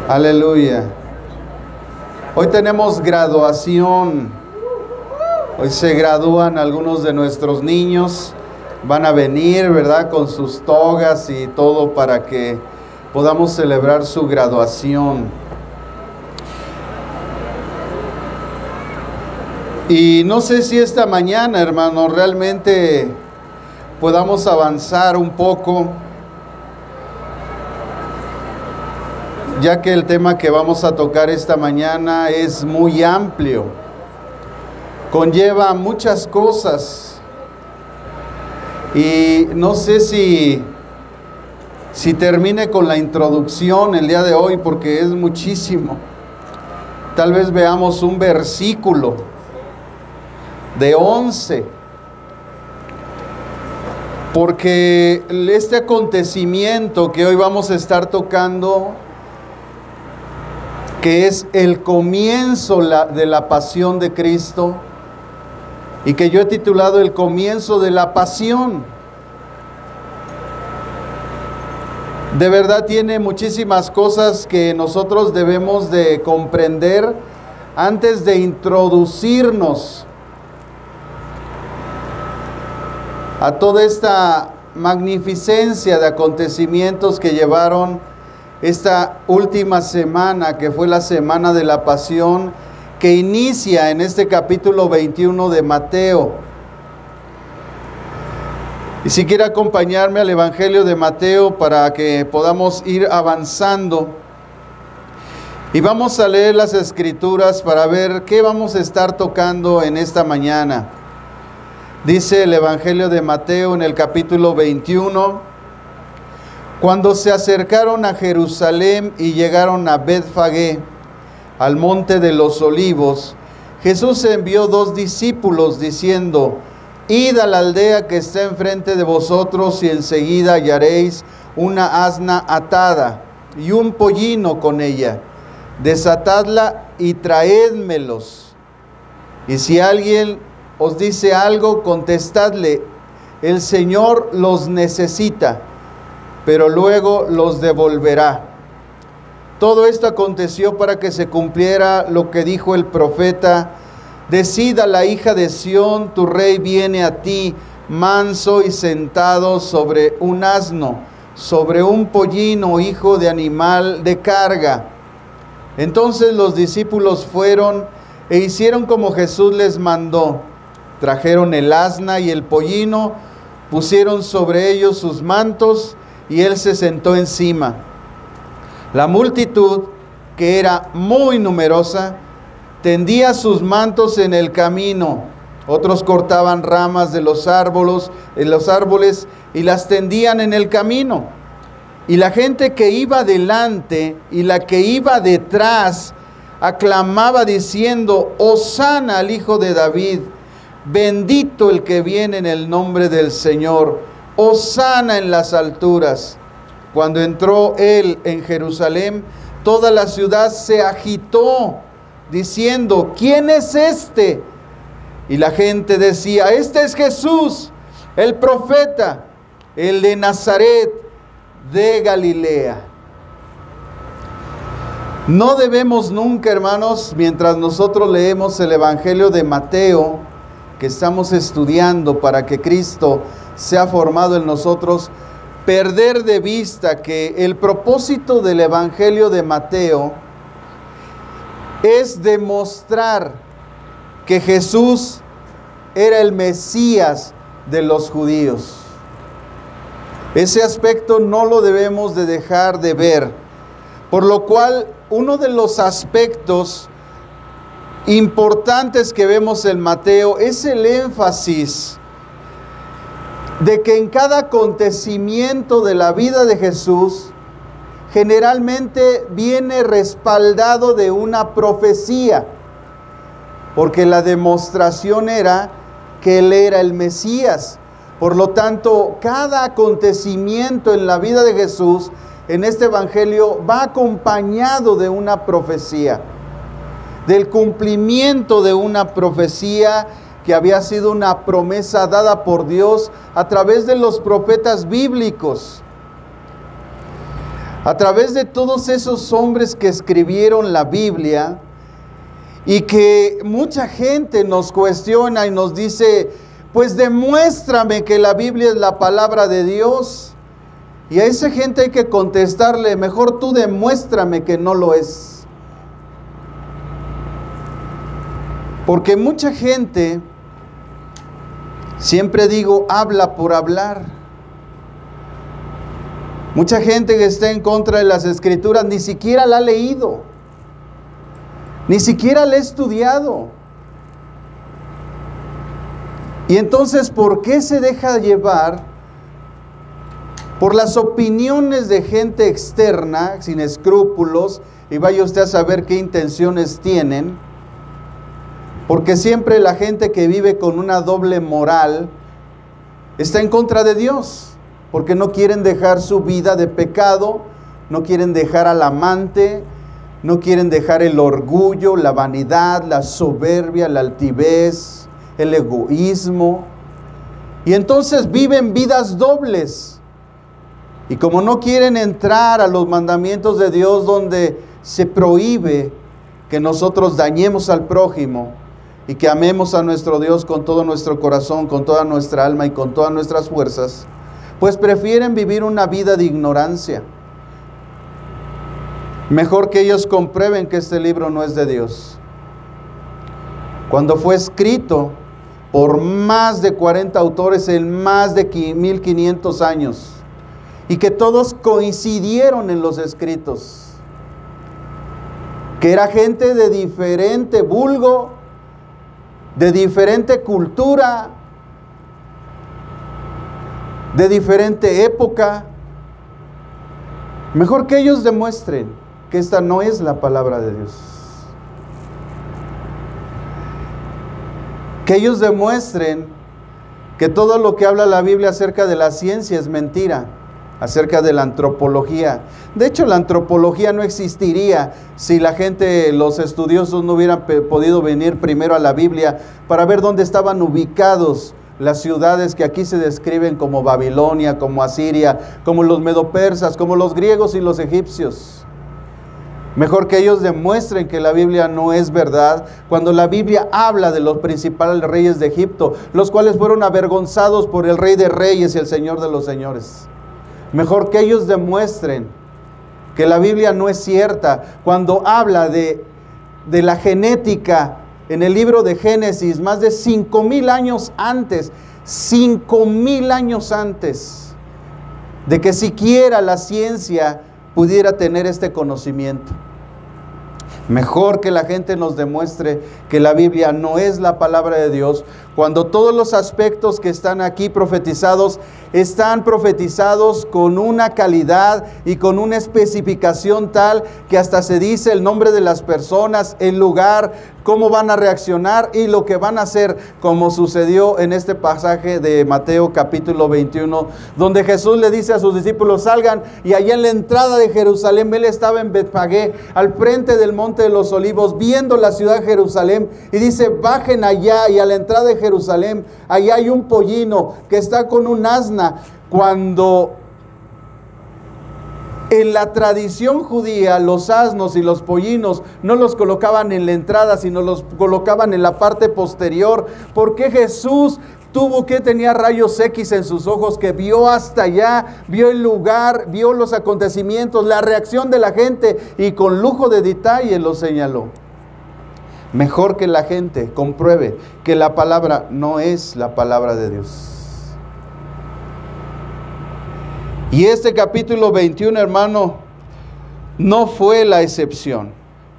Aleluya. Hoy tenemos graduación. Hoy se gradúan algunos de nuestros niños. Van a venir, ¿verdad? Con sus togas y todo para que podamos celebrar su graduación. Y no sé si esta mañana, hermano, realmente podamos avanzar un poco, ya que el tema que vamos a tocar esta mañana es muy amplio, conlleva muchas cosas, y no sé si termine con la introducción el día de hoy, porque es muchísimo. Tal vez veamos un versículo de 11, porque este acontecimiento que hoy vamos a estar tocando, que es el comienzo de la pasión de Cristo, y que yo he titulado el comienzo de la pasión, de verdad tiene muchísimas cosas que nosotros debemos de comprender antes de introducirnos a toda esta magnificencia de acontecimientos que llevaron esta última semana, que fue la semana de la pasión, que inicia en este capítulo 21 de Mateo. Y si quiere acompañarme al Evangelio de Mateo para que podamos ir avanzando, y vamos a leer las Escrituras para ver qué vamos a estar tocando en esta mañana. Dice el Evangelio de Mateo en el capítulo 21: cuando se acercaron a Jerusalén y llegaron a Betfagé, al monte de los olivos, Jesús envió 2 discípulos diciendo: id a la aldea que está enfrente de vosotros y enseguida hallaréis una asna atada y un pollino con ella. Desatadla y traédmelos. Y si alguien os dice algo, contestadle: el Señor los necesita, pero luego los devolverá. Todo esto aconteció para que se cumpliera lo que dijo el profeta: decid a la hija de Sión, tu rey viene a ti, manso y sentado sobre un asno, sobre un pollino, hijo de animal de carga. Entonces los discípulos fueron e hicieron como Jesús les mandó. Trajeron el asna y el pollino, pusieron sobre ellos sus mantos, y él se sentó encima. La multitud, que era muy numerosa, tendía sus mantos en el camino. Otros cortaban ramas de los árboles y las tendían en el camino. Y la gente que iba delante y la que iba detrás aclamaba diciendo: Hosana al Hijo de David, bendito el que viene en el nombre del Señor, hosana en las alturas. Cuando entró él en Jerusalén, toda la ciudad se agitó, diciendo: ¿quién es este? Y la gente decía: este es Jesús, el profeta, el de Nazaret de Galilea. No debemos nunca, hermanos, mientras nosotros leemos el Evangelio de Mateo, que estamos estudiando para que Cristo sea formado en nosotros, perder de vista que el propósito del Evangelio de Mateo es demostrar que Jesús era el Mesías de los judíos. Ese aspecto no lo debemos de dejar de ver, por lo cual uno de los aspectos importantes que vemos en Mateo es el énfasis de que en cada acontecimiento de la vida de Jesús generalmente viene respaldado de una profecía, porque la demostración era que Él era el Mesías. Por lo tanto, cada acontecimiento en la vida de Jesús en este Evangelio va acompañado de una profecía, del cumplimiento de una profecía que había sido una promesa dada por Dios a través de los profetas bíblicos. a través de todos esos hombres que escribieron la Biblia y que mucha gente nos cuestiona y nos dice, pues demuéstrame que la Biblia es la palabra de Dios. Y a esa gente hay que contestarle, mejor tú demuéstrame que no lo es. Porque mucha gente, siempre digo, habla por hablar. Mucha gente que está en contra de las Escrituras ni siquiera la ha leído, ni siquiera la ha estudiado. Y entonces, ¿por qué se deja llevar por las opiniones de gente externa, sin escrúpulos, y vaya usted a saber qué intenciones tienen? Porque siempre la gente que vive con una doble moral está en contra de Dios, porque no quieren dejar su vida de pecado, no quieren dejar al amante, no quieren dejar el orgullo, la vanidad, la soberbia, la altivez, el egoísmo. Y entonces viven vidas dobles. Y como no quieren entrar a los mandamientos de Dios donde se prohíbe que nosotros dañemos al prójimo y que amemos a nuestro Dios con todo nuestro corazón, con toda nuestra alma y con todas nuestras fuerzas, pues prefieren vivir una vida de ignorancia. Mejor que ellos comprueben que este libro no es de Dios. Cuando fue escrito por más de 40 autores en más de 1500 años, y que todos coincidieron en los escritos, que era gente de diferente vulgo, de diferente cultura, de diferente época. Mejor que ellos demuestren que esta no es la palabra de Dios. Que ellos demuestren que todo lo que habla la Biblia acerca de la ciencia es mentira, acerca de la antropología. De hecho, la antropología no existiría si la gente, los estudiosos, no hubieran podido venir primero a la Biblia para ver dónde estaban ubicados las ciudades que aquí se describen como Babilonia, como Asiria, como los medopersas, como los griegos y los egipcios. Mejor que ellos demuestren que la Biblia no es verdad, cuando la Biblia habla de los principales reyes de Egipto, los cuales fueron avergonzados por el Rey de Reyes y el Señor de los Señores. Mejor que ellos demuestren que la Biblia no es cierta, cuando habla de la genética en el libro de Génesis, más de 5000 años antes, 5000 años antes de que siquiera la ciencia pudiera tener este conocimiento. Mejor que la gente nos demuestre que la Biblia no es la palabra de Dios, cuando todos los aspectos que están aquí profetizados, están profetizados con una calidad y con una especificación tal que hasta se dice el nombre de las personas, el lugar, cómo van a reaccionar y lo que van a hacer, como sucedió en este pasaje de Mateo capítulo 21, donde Jesús le dice a sus discípulos, salgan, y allá en la entrada de Jerusalén, él estaba en Betfagé, al frente del monte de los Olivos, viendo la ciudad de Jerusalén, y dice, bajen allá, y a la entrada de Jerusalén, allá hay un pollino que está con un asna. Cuando en la tradición judía los asnos y los pollinos no los colocaban en la entrada, sino los colocaban en la parte posterior, porque Jesús tenía rayos X en sus ojos, que vio hasta allá, vio el lugar, vio los acontecimientos, la reacción de la gente, y con lujo de detalle lo señaló. Mejor que la gente compruebe que la palabra no es la palabra de Dios. Y este capítulo 21, hermano, no fue la excepción,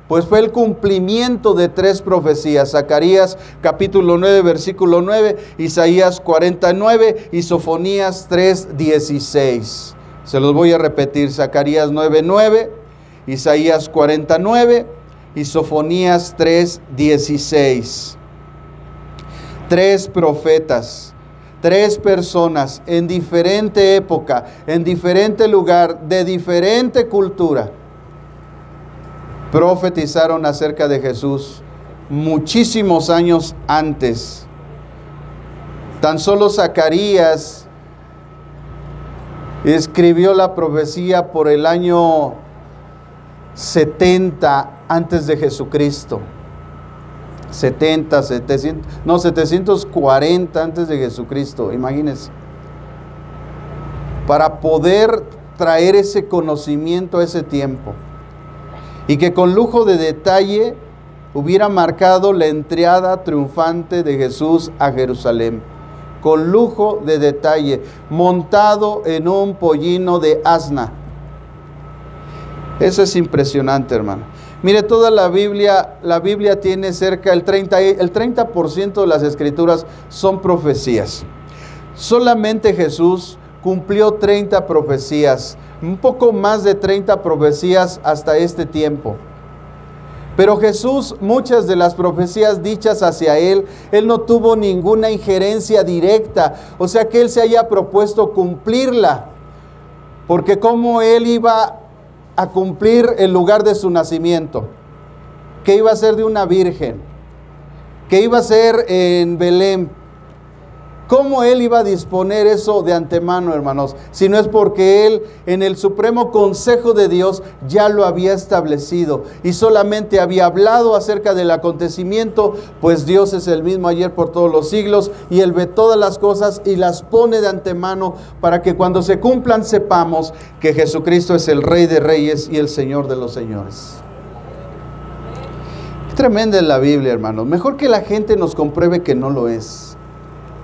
pues fue el cumplimiento de 3 profecías: Zacarías capítulo 9, versículo 9, Isaías 49 y Sofonías 3:16. Se los voy a repetir: Zacarías 9:9, Isaías 49 y Sofonías 3:16. 3 profetas, 3 personas en diferente época, en diferente lugar, de diferente cultura, profetizaron acerca de Jesús muchísimos años antes. Tan solo Zacarías escribió la profecía por el año 70 antes de Jesucristo. 740 antes de Jesucristo, imagínense. Para poder traer ese conocimiento a ese tiempo. Y que con lujo de detalle hubiera marcado la entrada triunfante de Jesús a Jerusalén. Con lujo de detalle, montado en un pollino de asna. Eso es impresionante, hermano. Mire, toda la Biblia tiene cerca el 30% de las escrituras son profecías. Solamente Jesús cumplió 30 profecías, un poco más de 30 profecías hasta este tiempo. Pero Jesús, muchas de las profecías dichas hacia Él no tuvo ninguna injerencia directa, o sea que Él se haya propuesto cumplirla, porque ¿cómo Él iba a cumplir el lugar de su nacimiento? Que iba a ser de una virgen, que iba a ser en Belén. ¿Cómo Él iba a disponer eso de antemano, hermanos? Si no es porque Él en el supremo consejo de Dios ya lo había establecido y solamente había hablado acerca del acontecimiento, pues Dios es el mismo ayer por todos los siglos y Él ve todas las cosas y las pone de antemano para que cuando se cumplan sepamos que Jesucristo es el Rey de Reyes y el Señor de los Señores. Qué tremenda es la Biblia, hermanos. Mejor que la gente nos compruebe que no lo es.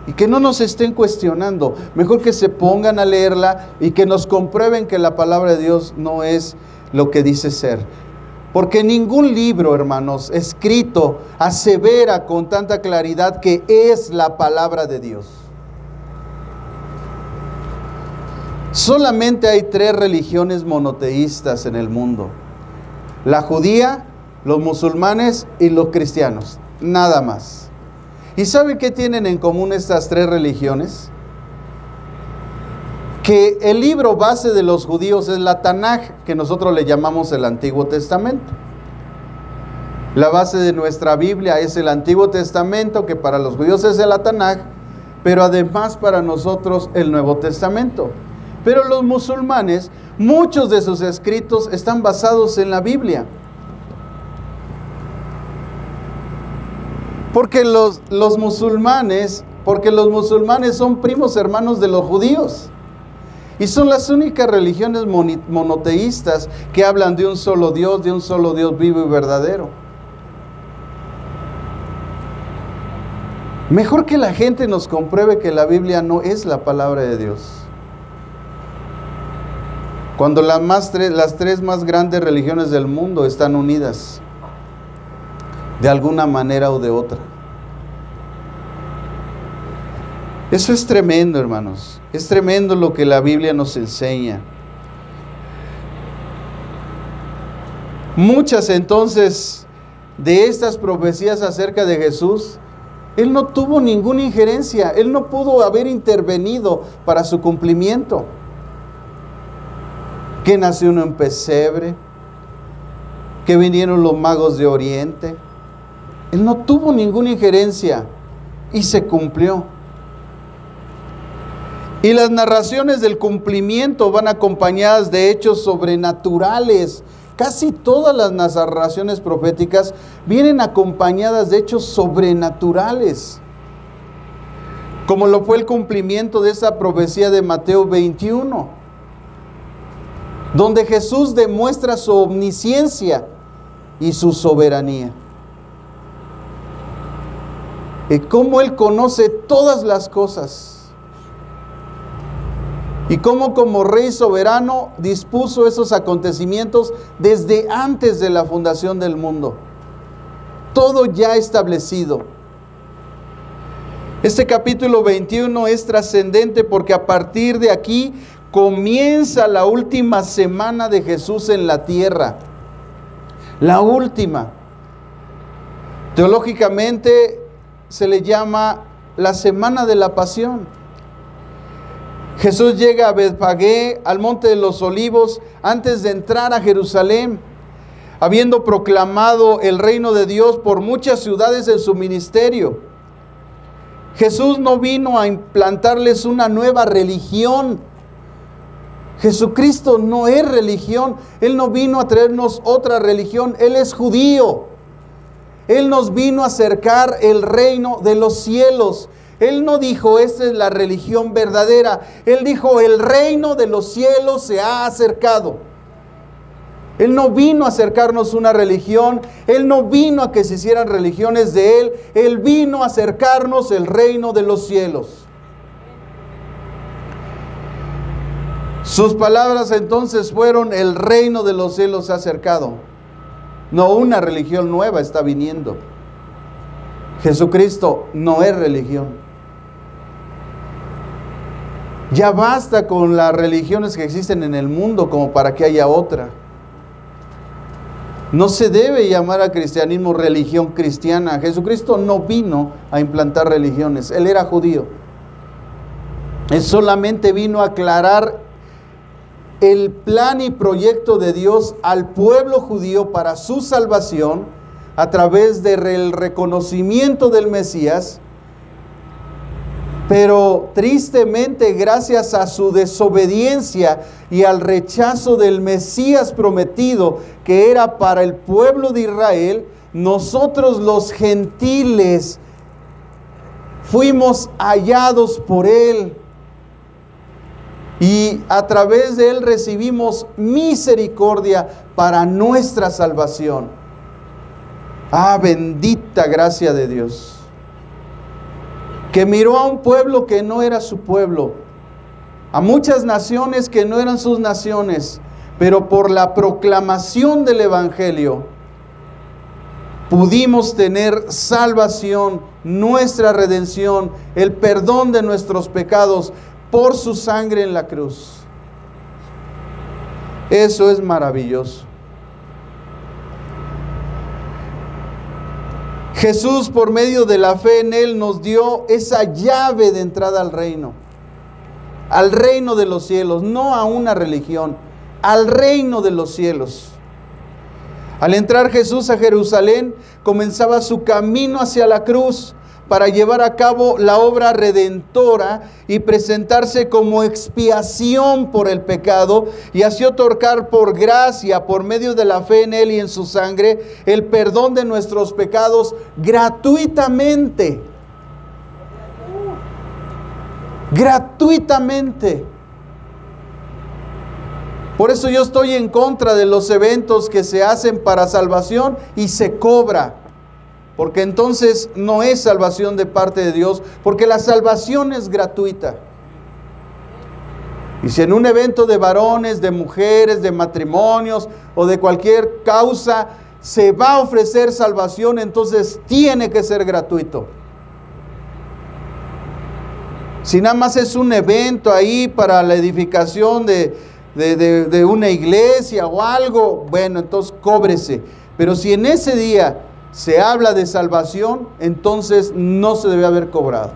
Y que no nos estén cuestionando, mejor que se pongan a leerla y que nos comprueben que la palabra de Dios no es lo que dice ser. Porque ningún libro, hermanos, escrito asevera con tanta claridad que es la palabra de Dios. Solamente hay 3 religiones monoteístas en el mundo: la judía, los musulmanes y los cristianos, nada más. ¿Y sabe qué tienen en común estas 3 religiones? Que el libro base de los judíos es la Tanaj, que nosotros le llamamos el Antiguo Testamento. La base de nuestra Biblia es el Antiguo Testamento, que para los judíos es el Tanaj, pero además para nosotros el Nuevo Testamento. Pero los musulmanes, muchos de sus escritos están basados en la Biblia. Porque los musulmanes son primos hermanos de los judíos. Y son las únicas religiones monoteístas que hablan de un solo Dios vivo y verdadero. Mejor que la gente nos compruebe que la Biblia no es la palabra de Dios. Cuando las 3 más grandes religiones del mundo están unidas de alguna manera o de otra. Eso es tremendo, hermanos. Es tremendo lo que la Biblia nos enseña. Muchas entonces de estas profecías acerca de Jesús, Él no tuvo ninguna injerencia, Él no pudo haber intervenido para su cumplimiento. Que nació uno en pesebre, que vinieron los magos de Oriente. Él no tuvo ninguna injerencia y se cumplió. Y las narraciones del cumplimiento van acompañadas de hechos sobrenaturales. Casi todas las narraciones proféticas vienen acompañadas de hechos sobrenaturales. Como lo fue el cumplimiento de esa profecía de Mateo 21, donde Jesús demuestra su omnisciencia y su soberanía. Y cómo Él conoce todas las cosas. Y cómo como Rey soberano dispuso esos acontecimientos desde antes de la fundación del mundo. Todo ya establecido. Este capítulo 21 es trascendente porque a partir de aquí comienza la última semana de Jesús en la tierra. La última. Teológicamente se le llama la semana de la pasión. Jesús llega a Betfagé, al monte de los olivos, antes de entrar a Jerusalén, habiendo proclamado el reino de Dios por muchas ciudades en su ministerio. Jesús no vino a implantarles una nueva religión, Jesucristo no es religión. Él no vino a traernos otra religión. Él es judío. Él nos vino a acercar el reino de los cielos. Él no dijo, esta es la religión verdadera. Él dijo, el reino de los cielos se ha acercado. Él no vino a acercarnos una religión. Él no vino a que se hicieran religiones de Él. Él vino a acercarnos el reino de los cielos. Sus palabras entonces fueron, el reino de los cielos se ha acercado. No, una religión nueva está viniendo. Jesucristo no es religión. Ya basta con las religiones que existen en el mundo como para que haya otra. No se debe llamar al cristianismo religión cristiana. Jesucristo no vino a implantar religiones. Él era judío. Él solamente vino a aclarar el plan y proyecto de Dios al pueblo judío para su salvación a través del reconocimiento del Mesías. Pero tristemente, gracias a su desobediencia y al rechazo del Mesías prometido, que era para el pueblo de Israel, nosotros los gentiles fuimos hallados por Él. Y a través de Él recibimos misericordia para nuestra salvación. Ah, bendita gracia de Dios, que miró a un pueblo que no era su pueblo, a muchas naciones que no eran sus naciones, pero por la proclamación del Evangelio pudimos tener salvación, nuestra redención, el perdón de nuestros pecados por su sangre en la cruz. Eso es maravilloso. Jesús, por medio de la fe en Él, nos dio esa llave de entrada al reino de los cielos, no a una religión, al reino de los cielos. Al entrar Jesús a Jerusalén, comenzaba su camino hacia la cruz para llevar a cabo la obra redentora y presentarse como expiación por el pecado, y así otorgar por gracia, por medio de la fe en Él y en su sangre, el perdón de nuestros pecados gratuitamente. Gratuitamente. Por eso yo estoy en contra de los eventos que se hacen para salvación y se cobra. Porque entonces no es salvación de parte de Dios, porque la salvación es gratuita. Y si en un evento de varones, de mujeres, de matrimonios o de cualquier causa se va a ofrecer salvación, entonces tiene que ser gratuito. Si nada más es un evento ahí para la edificación de una iglesia o algo, bueno, entonces cóbrese. Pero si en ese día se habla de salvación, entonces no se debe haber cobrado.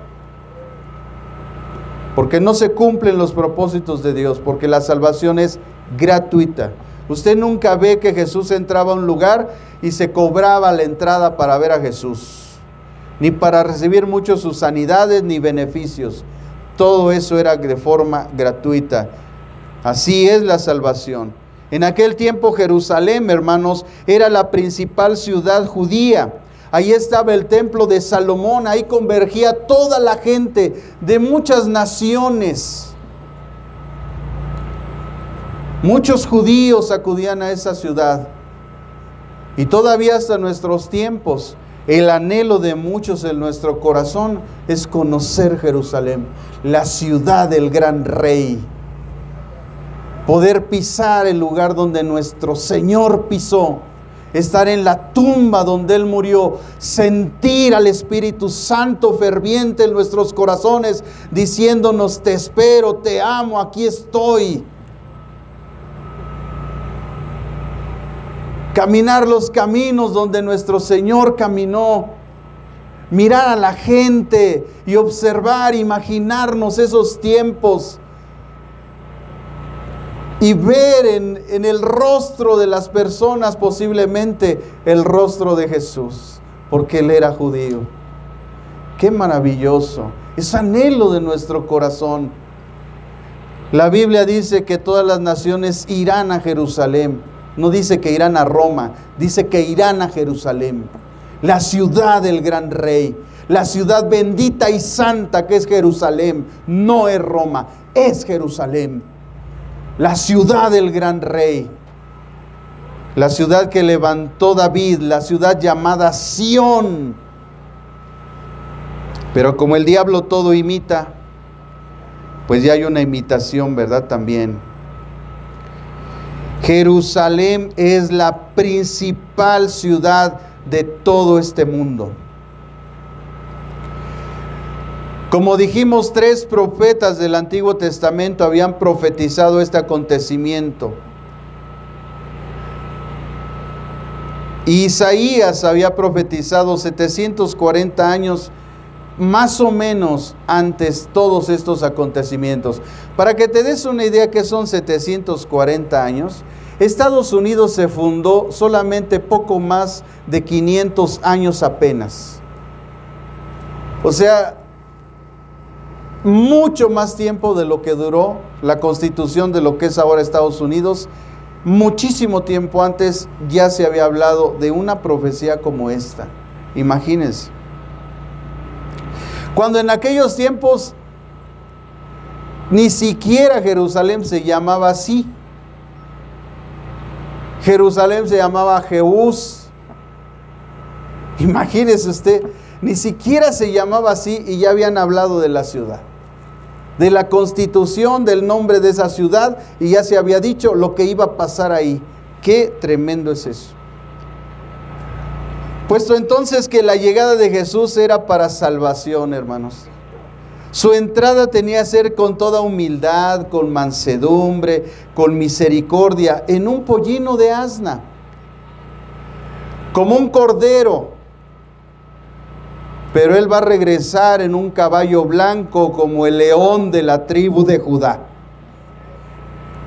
Porque no se cumplen los propósitos de Dios, porque la salvación es gratuita. Usted nunca ve que Jesús entraba a un lugar y se cobraba la entrada para ver a Jesús, ni para recibir muchos sus sanidades ni beneficios. Todo eso era de forma gratuita. Así es la salvación. En aquel tiempo Jerusalén, hermanos, era la principal ciudad judía. Ahí estaba el templo de Salomón, ahí convergía toda la gente de muchas naciones. Muchos judíos acudían a esa ciudad. Y todavía hasta nuestros tiempos, el anhelo de muchos en nuestro corazón es conocer Jerusalén, la ciudad del gran rey. Poder pisar el lugar donde nuestro Señor pisó, estar en la tumba donde Él murió, sentir al Espíritu Santo ferviente en nuestros corazones, diciéndonos: te espero, te amo, aquí estoy. Caminar los caminos donde nuestro Señor caminó, mirar a la gente y observar, imaginarnos esos tiempos. Y ver en el rostro de las personas posiblemente el rostro de Jesús, porque Él era judío. ¡Qué maravilloso! Es anhelo de nuestro corazón. La Biblia dice que todas las naciones irán a Jerusalén. No dice que irán a Roma, dice que irán a Jerusalén. La ciudad del gran rey, la ciudad bendita y santa que es Jerusalén. No es Roma, es Jerusalén. La ciudad del gran rey. La ciudad que levantó David, la ciudad llamada Sión. Pero como el diablo todo imita, pues ya hay una imitación, ¿verdad? También. Jerusalén es la principal ciudad de todo este mundo. Como dijimos, 3 profetas del Antiguo Testamento habían profetizado este acontecimiento. Isaías había profetizado 740 años más o menos antes todos estos acontecimientos. Para que te des una idea que son 740 años, Estados Unidos se fundó solamente poco más de 500 años apenas. O sea, mucho más tiempo de lo que duró la constitución de lo que es ahora Estados Unidos. Muchísimo tiempo antes ya se había hablado de una profecía como esta. Imagínense. Cuando en aquellos tiempos ni siquiera Jerusalén se llamaba así. Jerusalén se llamaba Jehús. Imagínese usted, ni siquiera se llamaba así y ya habían hablado de la ciudad, de la constitución, del nombre de esa ciudad, y ya se había dicho lo que iba a pasar ahí. Qué tremendo es eso. Puesto entonces que la llegada de Jesús era para salvación, hermanos. Su entrada tenía que ser con toda humildad, con mansedumbre, con misericordia, en un pollino de asna, como un cordero. Pero Él va a regresar en un caballo blanco como el león de la tribu de Judá.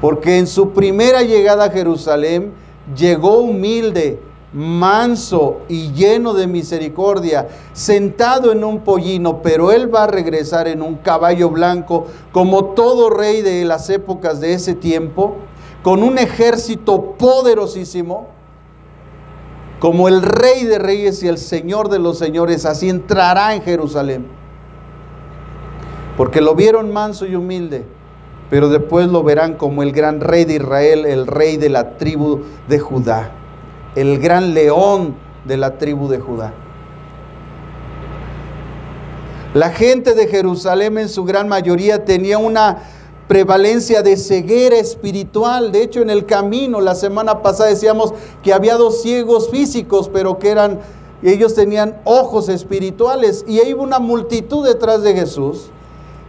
Porque en su primera llegada a Jerusalén llegó humilde, manso y lleno de misericordia, sentado en un pollino, pero Él va a regresar en un caballo blanco, como todo rey de las épocas de ese tiempo, con un ejército poderosísimo, como el Rey de Reyes y el Señor de los Señores. Así entrará en Jerusalén, porque lo vieron manso y humilde, pero después lo verán como el gran Rey de Israel, el Rey de la tribu de Judá, el gran león de la tribu de Judá. La gente de Jerusalén en su gran mayoría tenía una prevalencia de ceguera espiritual. De hecho, en el camino, la semana pasada decíamos que había 2 ciegos físicos, pero que ellos tenían ojos espirituales, y hay una multitud detrás de Jesús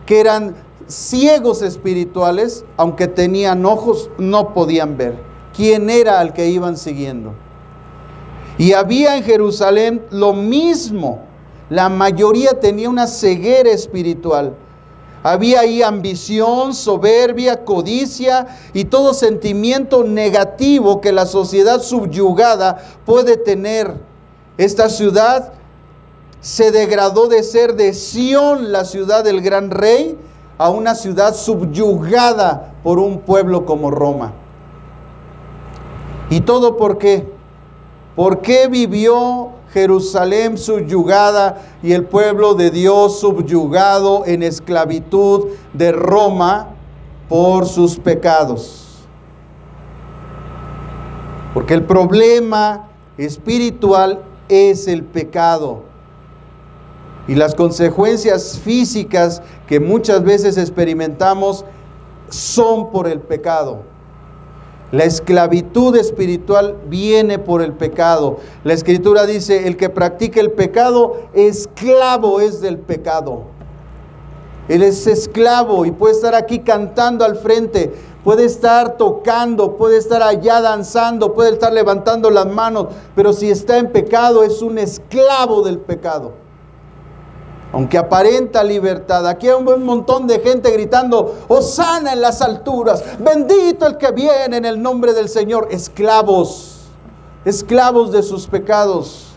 que eran ciegos espirituales, aunque tenían ojos, no podían ver quién era al que iban siguiendo. Y había en Jerusalén lo mismo. La mayoría tenía una ceguera espiritual. Había ahí ambición, soberbia, codicia y todo sentimiento negativo que la sociedad subyugada puede tener. Esta ciudad se degradó de ser de Sión, la ciudad del gran rey, a una ciudad subyugada por un pueblo como Roma. ¿Y todo por qué? ¿Por qué vivió Jerusalén subyugada y el pueblo de Dios subyugado en esclavitud de Roma? Por sus pecados. Porque el problema espiritual es el pecado. Y las consecuencias físicas que muchas veces experimentamos son por el pecado. La esclavitud espiritual viene por el pecado. La Escritura dice, el que practica el pecado, esclavo es del pecado. Él es esclavo y puede estar aquí cantando al frente, puede estar tocando, puede estar allá danzando, puede estar levantando las manos, pero si está en pecado es un esclavo del pecado. Aunque aparenta libertad. Aquí hay un montón de gente gritando, Hosana en las alturas, bendito el que viene en el nombre del Señor. Esclavos, esclavos de sus pecados.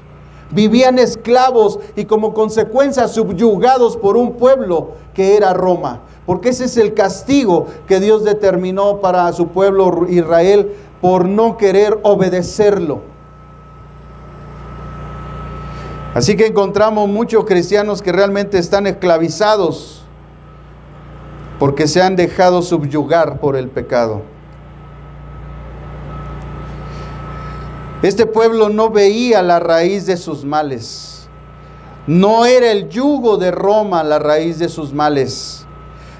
Vivían esclavos y como consecuencia subyugados por un pueblo que era Roma. porque ese es el castigo que Dios determinó para su pueblo Israel por no querer obedecerlo. Así que encontramos muchos cristianos que realmente están esclavizados porque se han dejado subyugar por el pecado. Este pueblo no veía la raíz de sus males. No era el yugo de Roma la raíz de sus males,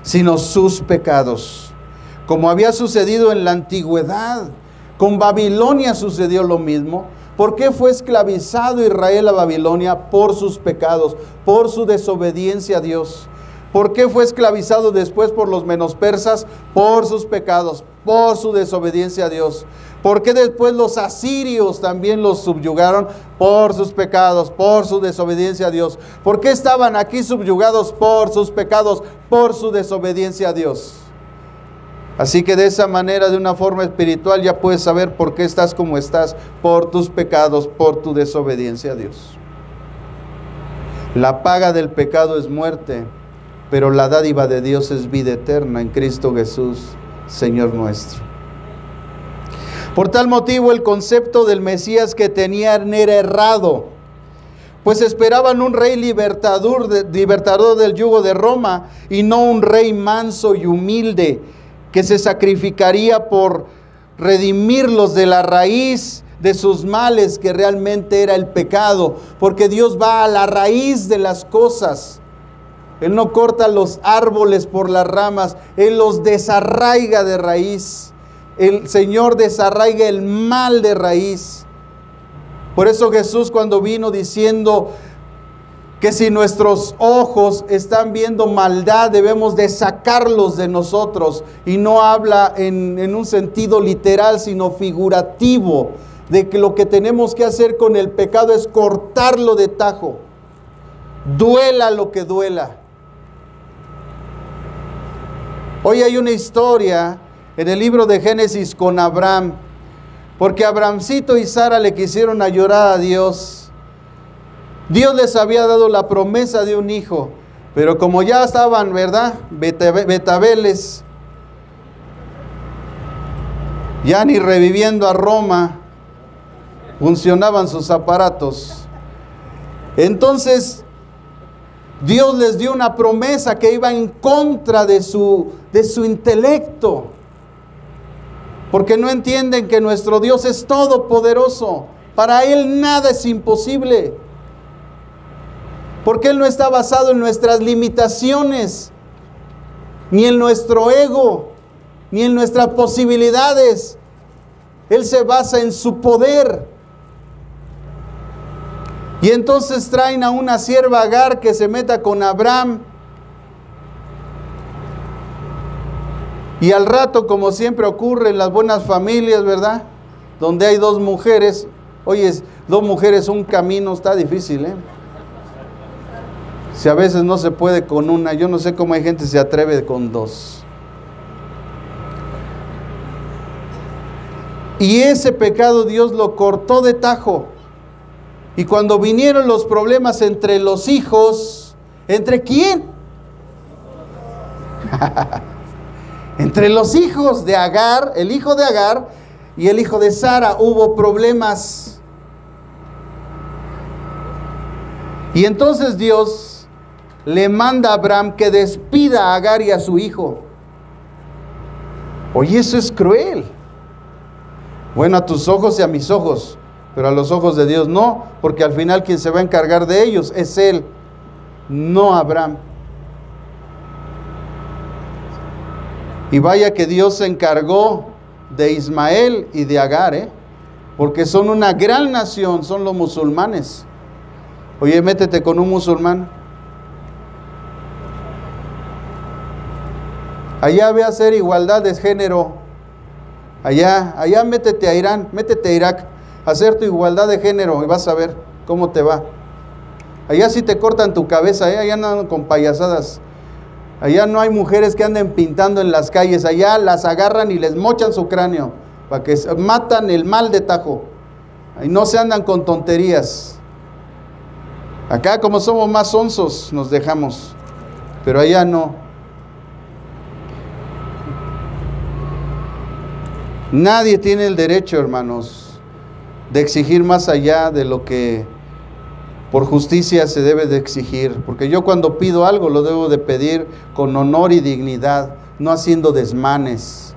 sino sus pecados. Como había sucedido en la antigüedad, con Babilonia sucedió lo mismo. ¿Por qué fue esclavizado Israel a Babilonia? Por sus pecados, por su desobediencia a Dios. ¿Por qué fue esclavizado después por los menospersas? Por sus pecados, por su desobediencia a Dios. ¿Por qué después los asirios también los subyugaron? Por sus pecados, por su desobediencia a Dios. ¿Por qué estaban aquí subyugados? Por sus pecados, por su desobediencia a Dios. Así que de esa manera, de una forma espiritual, ya puedes saber por qué estás como estás, por tus pecados, por tu desobediencia a Dios. La paga del pecado es muerte, pero la dádiva de Dios es vida eterna en Cristo Jesús, Señor nuestro. Por tal motivo, el concepto del Mesías que tenían era errado, pues esperaban un rey libertador del yugo de Roma, y no un rey manso y humilde, que se sacrificaría por redimirlos de la raíz de sus males, que realmente era el pecado, porque Dios va a la raíz de las cosas. Él no corta los árboles por las ramas, Él los desarraiga de raíz. El Señor desarraiga el mal de raíz. Por eso Jesús, cuando vino diciendo que si nuestros ojos están viendo maldad, debemos de sacarlos de nosotros, y no habla en un sentido literal, sino figurativo, de que lo que tenemos que hacer con el pecado es cortarlo de tajo, duela lo que duela. Hoy hay una historia en el libro de Génesis con Abraham, porque Abrahamcito y Sara le quisieron llorar a Dios. Dios les había dado la promesa de un hijo, pero como ya estaban, ¿verdad?, betabeles, ya ni reviviendo a Roma funcionaban sus aparatos. Entonces Dios les dio una promesa que iba en contra de su intelecto, porque no entienden que nuestro Dios es todopoderoso. Para Él nada es imposible, porque Él no está basado en nuestras limitaciones, ni en nuestro ego, ni en nuestras posibilidades. Él se basa en su poder. Y entonces traen a una sierva Agar que se meta con Abraham. Y al rato, como siempre ocurre en las buenas familias, ¿verdad?, donde hay dos mujeres. Oye, dos mujeres, un camino, está difícil, ¿eh? Si a veces no se puede con una, yo no sé cómo hay gente que se atreve con dos. Y ese pecado Dios lo cortó de tajo. Y cuando vinieron los problemas entre los hijos, ¿entre quién? Entre los hijos de Agar, el hijo de Agar y el hijo de Sara, hubo problemas. Y entonces Dios le manda a Abraham que despida a Agar y a su hijo. Oye, eso es cruel. Bueno, a tus ojos y a mis ojos, pero a los ojos de Dios no, porque al final quien se va a encargar de ellos es Él, no Abraham. Y vaya que Dios se encargó de Ismael y de Agar, porque son una gran nación, son los musulmanes. Oye, métete con un musulmán. Allá ve a hacer igualdad de género. Allá métete a Irán, métete a Irak, a hacer tu igualdad de género y vas a ver cómo te va. Allá sí te cortan tu cabeza, allá no andan con payasadas. Allá no hay mujeres que anden pintando en las calles, allá las agarran y les mochan su cráneo, para que matan el mal de tajo. Ahí no se andan con tonterías. Acá como somos más sonsos nos dejamos, pero allá no. Nadie tiene el derecho, hermanos, de exigir más allá de lo que por justicia se debe de exigir, porque yo cuando pido algo lo debo de pedir con honor y dignidad, no haciendo desmanes.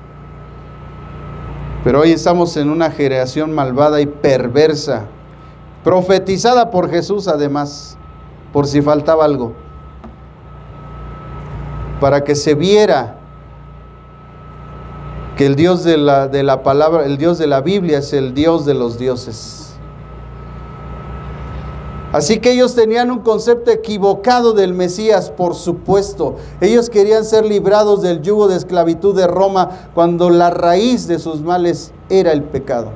Pero hoy estamos en una generación malvada y perversa, profetizada por Jesús además, por si faltaba algo, para que se viera que el Dios de la palabra, el Dios de la Biblia es el Dios de los dioses. Así que ellos tenían un concepto equivocado del Mesías, por supuesto. Ellos querían ser librados del yugo de esclavitud de Roma, cuando la raíz de sus males era el pecado.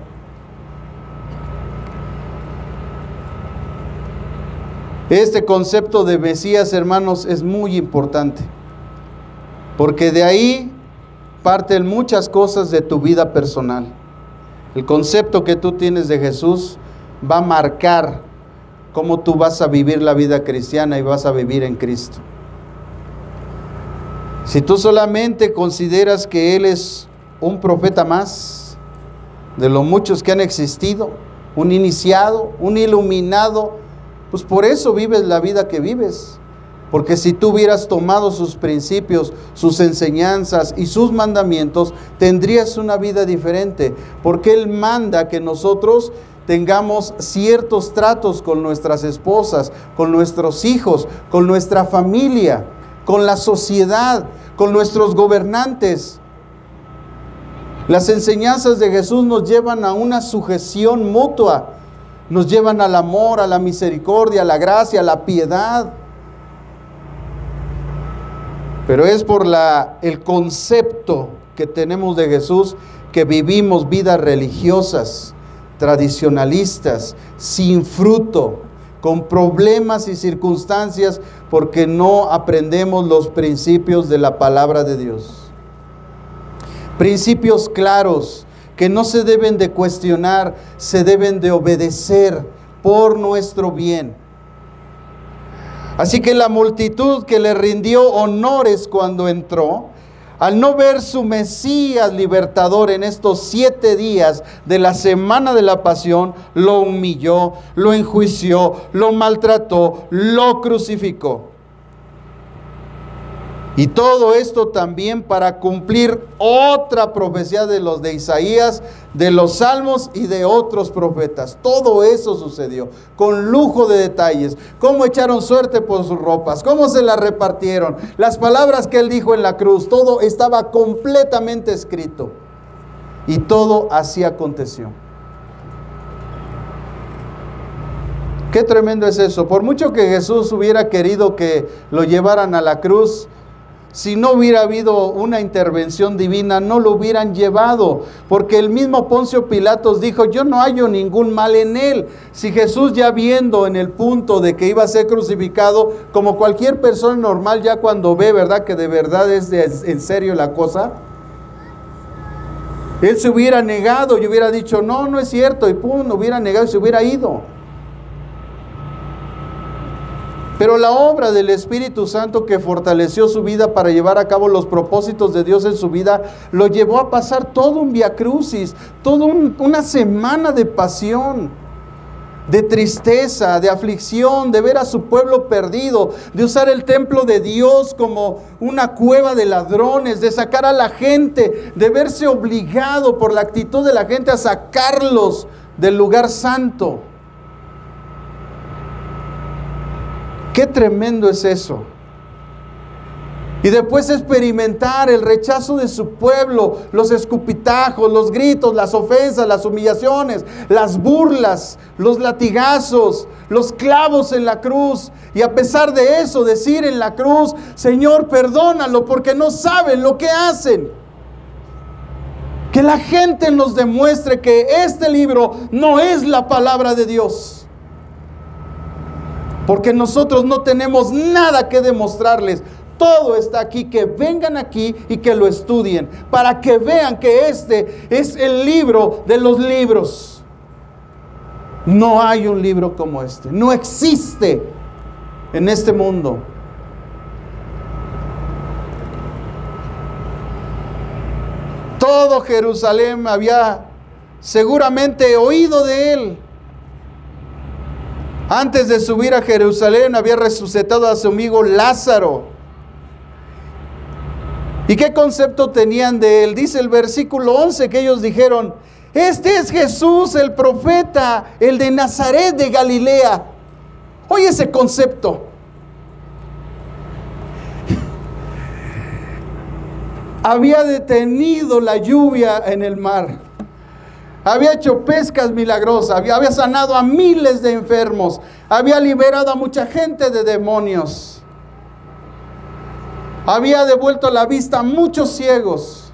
Este concepto de Mesías, hermanos, es muy importante, porque de ahí parten muchas cosas de tu vida personal. El concepto que tú tienes de Jesús va a marcar cómo tú vas a vivir la vida cristiana y vas a vivir en Cristo. Si tú solamente consideras que Él es un profeta más de los muchos que han existido, un iniciado, un iluminado, pues por eso vives la vida que vives. Porque si tú hubieras tomado sus principios, sus enseñanzas y sus mandamientos, tendrías una vida diferente. Porque Él manda que nosotros tengamos ciertos tratos con nuestras esposas, con nuestros hijos, con nuestra familia, con la sociedad, con nuestros gobernantes. Las enseñanzas de Jesús nos llevan a una sujeción mutua, nos llevan al amor, a la misericordia, a la gracia, a la piedad. Pero es por el concepto que tenemos de Jesús que vivimos vidas religiosas, tradicionalistas, sin fruto, con problemas y circunstancias, porque no aprendemos los principios de la palabra de Dios. Principios claros que no se deben de cuestionar, se deben de obedecer por nuestro bien. Así que la multitud que le rindió honores cuando entró, al no ver su Mesías libertador en estos 7 días de la semana de la pasión, lo humilló, lo enjuició, lo maltrató, lo crucificó. Y todo esto también para cumplir otra profecía de los de Isaías, de los Salmos y de otros profetas. Todo eso sucedió con lujo de detalles. Cómo echaron suerte por sus ropas, cómo se las repartieron, las palabras que Él dijo en la cruz, todo estaba completamente escrito. Y todo así aconteció. Qué tremendo es eso. Por mucho que Jesús hubiera querido que lo llevaran a la cruz, si no hubiera habido una intervención divina, no lo hubieran llevado, porque el mismo Poncio Pilatos dijo, yo no hallo ningún mal en él. Si Jesús, ya viendo en el punto de que iba a ser crucificado, como cualquier persona normal, ya cuando ve, ¿verdad?, que de verdad es en serio la cosa, él se hubiera negado y hubiera dicho, no, no es cierto, y pum, hubiera negado y se hubiera ido. Pero la obra del Espíritu Santo que fortaleció su vida para llevar a cabo los propósitos de Dios en su vida, lo llevó a pasar todo un viacrucis, toda una semana de pasión, de tristeza, de aflicción, de ver a su pueblo perdido, de usar el templo de Dios como una cueva de ladrones, de sacar a la gente, de verse obligado por la actitud de la gente a sacarlos del lugar santo. Qué tremendo es eso. Y después experimentar el rechazo de su pueblo, los escupitajos, los gritos, las ofensas, las humillaciones, las burlas, los latigazos, los clavos en la cruz. Y a pesar de eso, decir en la cruz, Señor, perdónalo porque no saben lo que hacen. Que la gente nos demuestre que este libro no es la palabra de Dios. Porque nosotros no tenemos nada que demostrarles. Todo está aquí, que vengan aquí y que lo estudien, para que vean que este es el libro de los libros. No hay un libro como este, no existe en este mundo. Todo Jerusalén había seguramente oído de él. Antes de subir a Jerusalén había resucitado a su amigo Lázaro. ¿Y qué concepto tenían de él? Dice el versículo 11 que ellos dijeron: este es Jesús, el profeta, el de Nazaret de Galilea. Oye ese concepto. Había detenido la lluvia en el mar. Había hecho pescas milagrosas, había sanado a miles de enfermos, había liberado a mucha gente de demonios, había devuelto la vista a muchos ciegos,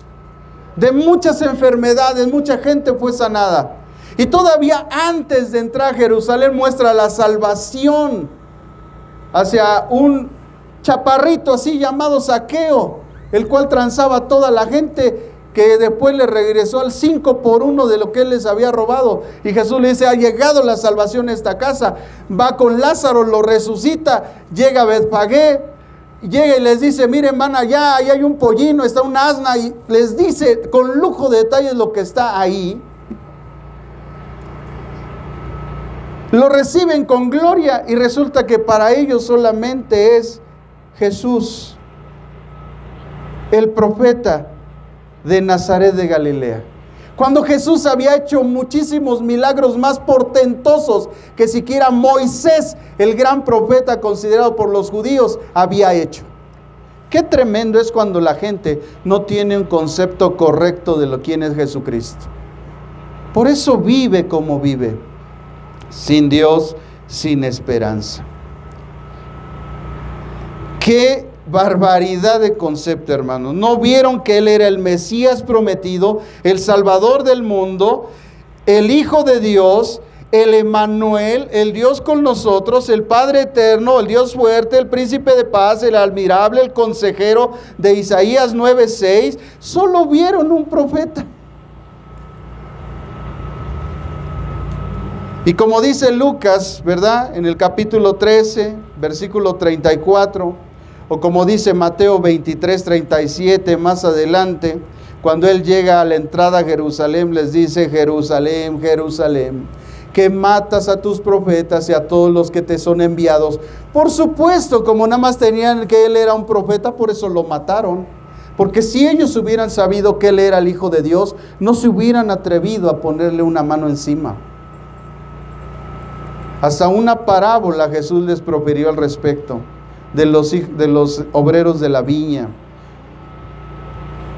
de muchas enfermedades, mucha gente fue sanada. Y todavía antes de entrar a Jerusalén muestra la salvación hacia un chaparrito así llamado Zaqueo, el cual transaba a toda la gente, que después le regresó al 5 por 1 de lo que él les había robado. Y Jesús le dice: ha llegado la salvación a esta casa. Va con Lázaro, lo resucita, llega a Betfagé, llega y les dice: miren, van allá, ahí hay un pollino, está un asna, y les dice con lujo de detalles lo que está ahí. Lo reciben con gloria y resulta que para ellos solamente es Jesús, el profeta de Nazaret de Galilea. Cuando Jesús había hecho muchísimos milagros más portentosos que siquiera Moisés, el gran profeta considerado por los judíos, había hecho. Qué tremendo es cuando la gente no tiene un concepto correcto de lo quién es Jesucristo. Por eso vive como vive, sin Dios, sin esperanza. Qué barbaridad de concepto, hermanos. ¿No vieron que Él era el Mesías prometido, el Salvador del mundo, el Hijo de Dios, el Emmanuel, el Dios con nosotros, el Padre eterno, el Dios fuerte, el Príncipe de paz, el admirable, el consejero de Isaías 9:6? Solo vieron un profeta. Y como dice Lucas, ¿verdad? En el capítulo 13, versículo 34, o como dice Mateo 23:37 más adelante, cuando Él llega a la entrada a Jerusalén, les dice: Jerusalén, Jerusalén, que matas a tus profetas y a todos los que te son enviados. Por supuesto, como nada más tenían que Él era un profeta, por eso lo mataron. Porque si ellos hubieran sabido que Él era el Hijo de Dios, no se hubieran atrevido a ponerle una mano encima. Hasta una parábola Jesús les profirió al respecto de los obreros de la viña,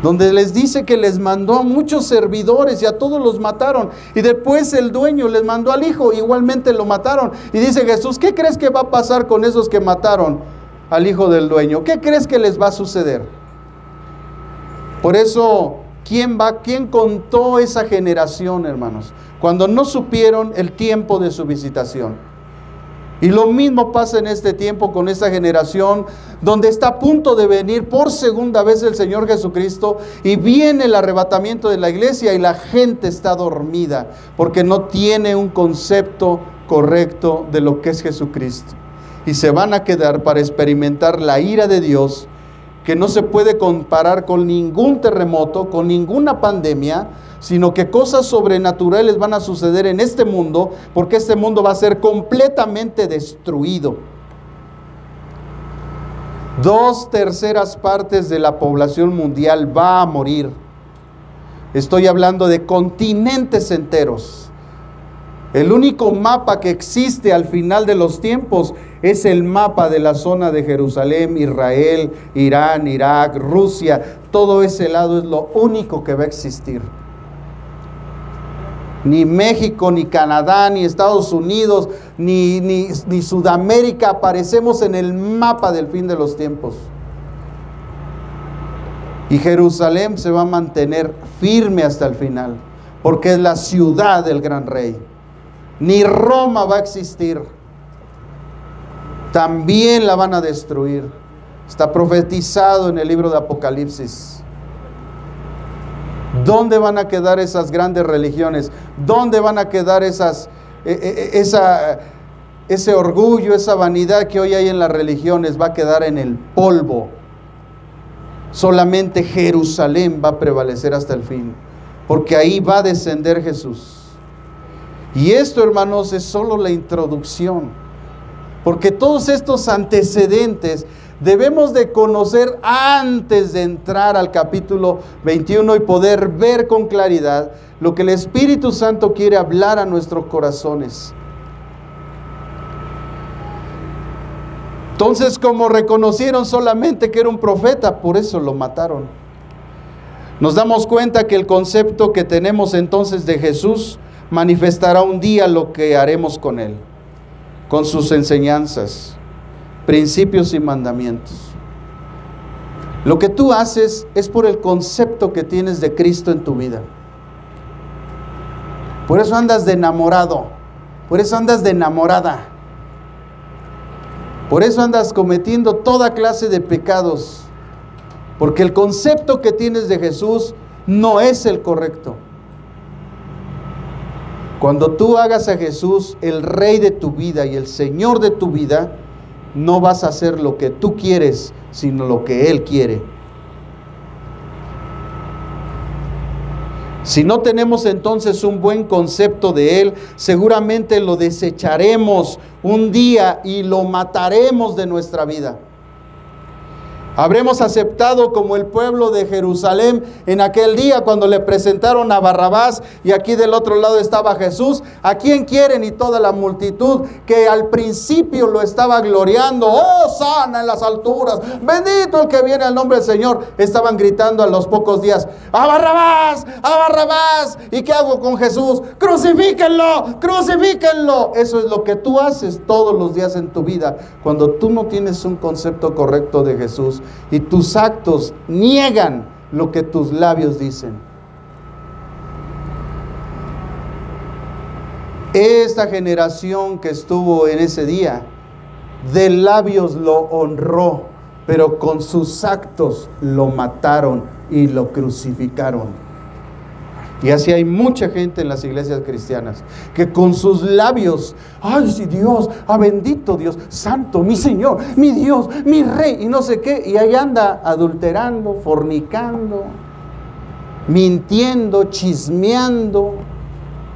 donde les dice que les mandó a muchos servidores y a todos los mataron, y después el dueño les mandó al hijo, igualmente lo mataron. Y dice Jesús: ¿qué crees que va a pasar con esos que mataron al hijo del dueño? ¿Qué crees que les va a suceder? Por eso, ¿quién contó esa generación, hermanos? Cuando no supieron el tiempo de su visitación. Y lo mismo pasa en este tiempo con esta generación, donde está a punto de venir por segunda vez el Señor Jesucristo, y viene el arrebatamiento de la iglesia y la gente está dormida, porque no tiene un concepto correcto de lo que es Jesucristo. Y se van a quedar para experimentar la ira de Dios, que no se puede comparar con ningún terremoto, con ninguna pandemia, sino que cosas sobrenaturales van a suceder en este mundo, porque este mundo va a ser completamente destruido. 2/3 partes de la población mundial va a morir. Estoy hablando de continentes enteros. El único mapa que existe al final de los tiempos es el mapa de la zona de Jerusalén, Israel, Irán, Irak, Rusia. Todo ese lado es lo único que va a existir. Ni México, ni Canadá, ni Estados Unidos, ni Sudamérica aparecemos en el mapa del fin de los tiempos. Y Jerusalén se va a mantener firme hasta el final, porque es la ciudad del gran rey. Ni Roma va a existir. También la van a destruir. Está profetizado en el libro de Apocalipsis. ¿Dónde van a quedar esas grandes religiones? ¿Dónde van a quedar ese orgullo, esa vanidad que hoy hay en las religiones? Va a quedar en el polvo. Solamente Jerusalén va a prevalecer hasta el fin. porque ahí va a descender Jesús. Y esto, hermanos, es solo la introducción, porque todos estos antecedentes debemos de conocer antes de entrar al capítulo 21 y poder ver con claridad lo que el Espíritu Santo quiere hablar a nuestros corazones. Entonces, como reconocieron solamente que era un profeta, por eso lo mataron. Nos damos cuenta que el concepto que tenemos entonces de Jesús manifestará un día lo que haremos con Él, con sus enseñanzas, principios y mandamientos. Lo que tú haces es por el concepto que tienes de Cristo en tu vida. Por eso andas de enamorado, por eso andas de enamorada. Por eso andas cometiendo toda clase de pecados, porque el concepto que tienes de Jesús no es el correcto. Cuando tú hagas a Jesús el Rey de tu vida y el Señor de tu vida, no vas a hacer lo que tú quieres, sino lo que Él quiere. Si no tenemos entonces un buen concepto de Él, seguramente lo desecharemos un día y lo mataremos de nuestra vida. Habremos aceptado como el pueblo de Jerusalén en aquel día cuando le presentaron a Barrabás y aquí del otro lado estaba Jesús. ¿A quién quieren? Y toda la multitud que al principio lo estaba gloriando. ¡Oh, sana en las alturas! ¡Bendito el que viene al nombre del Señor! Estaban gritando a los pocos días: ¡A Barrabás! ¡A Barrabás! ¿Y qué hago con Jesús? ¡Crucifíquenlo! ¡Crucifíquenlo! Eso es lo que tú haces todos los días en tu vida cuando tú no tienes un concepto correcto de Jesús. Y tus actos niegan lo que tus labios dicen. Esta generación que estuvo en ese día, de labios lo honró, pero con sus actos lo mataron y lo crucificaron. Y así hay mucha gente en las iglesias cristianas que con sus labios: ¡ay, sí, Dios! ¡Ah, bendito Dios! ¡Santo, mi Señor! ¡Mi Dios! ¡Mi Rey! Y no sé qué. Y ahí anda adulterando, fornicando, mintiendo, chismeando,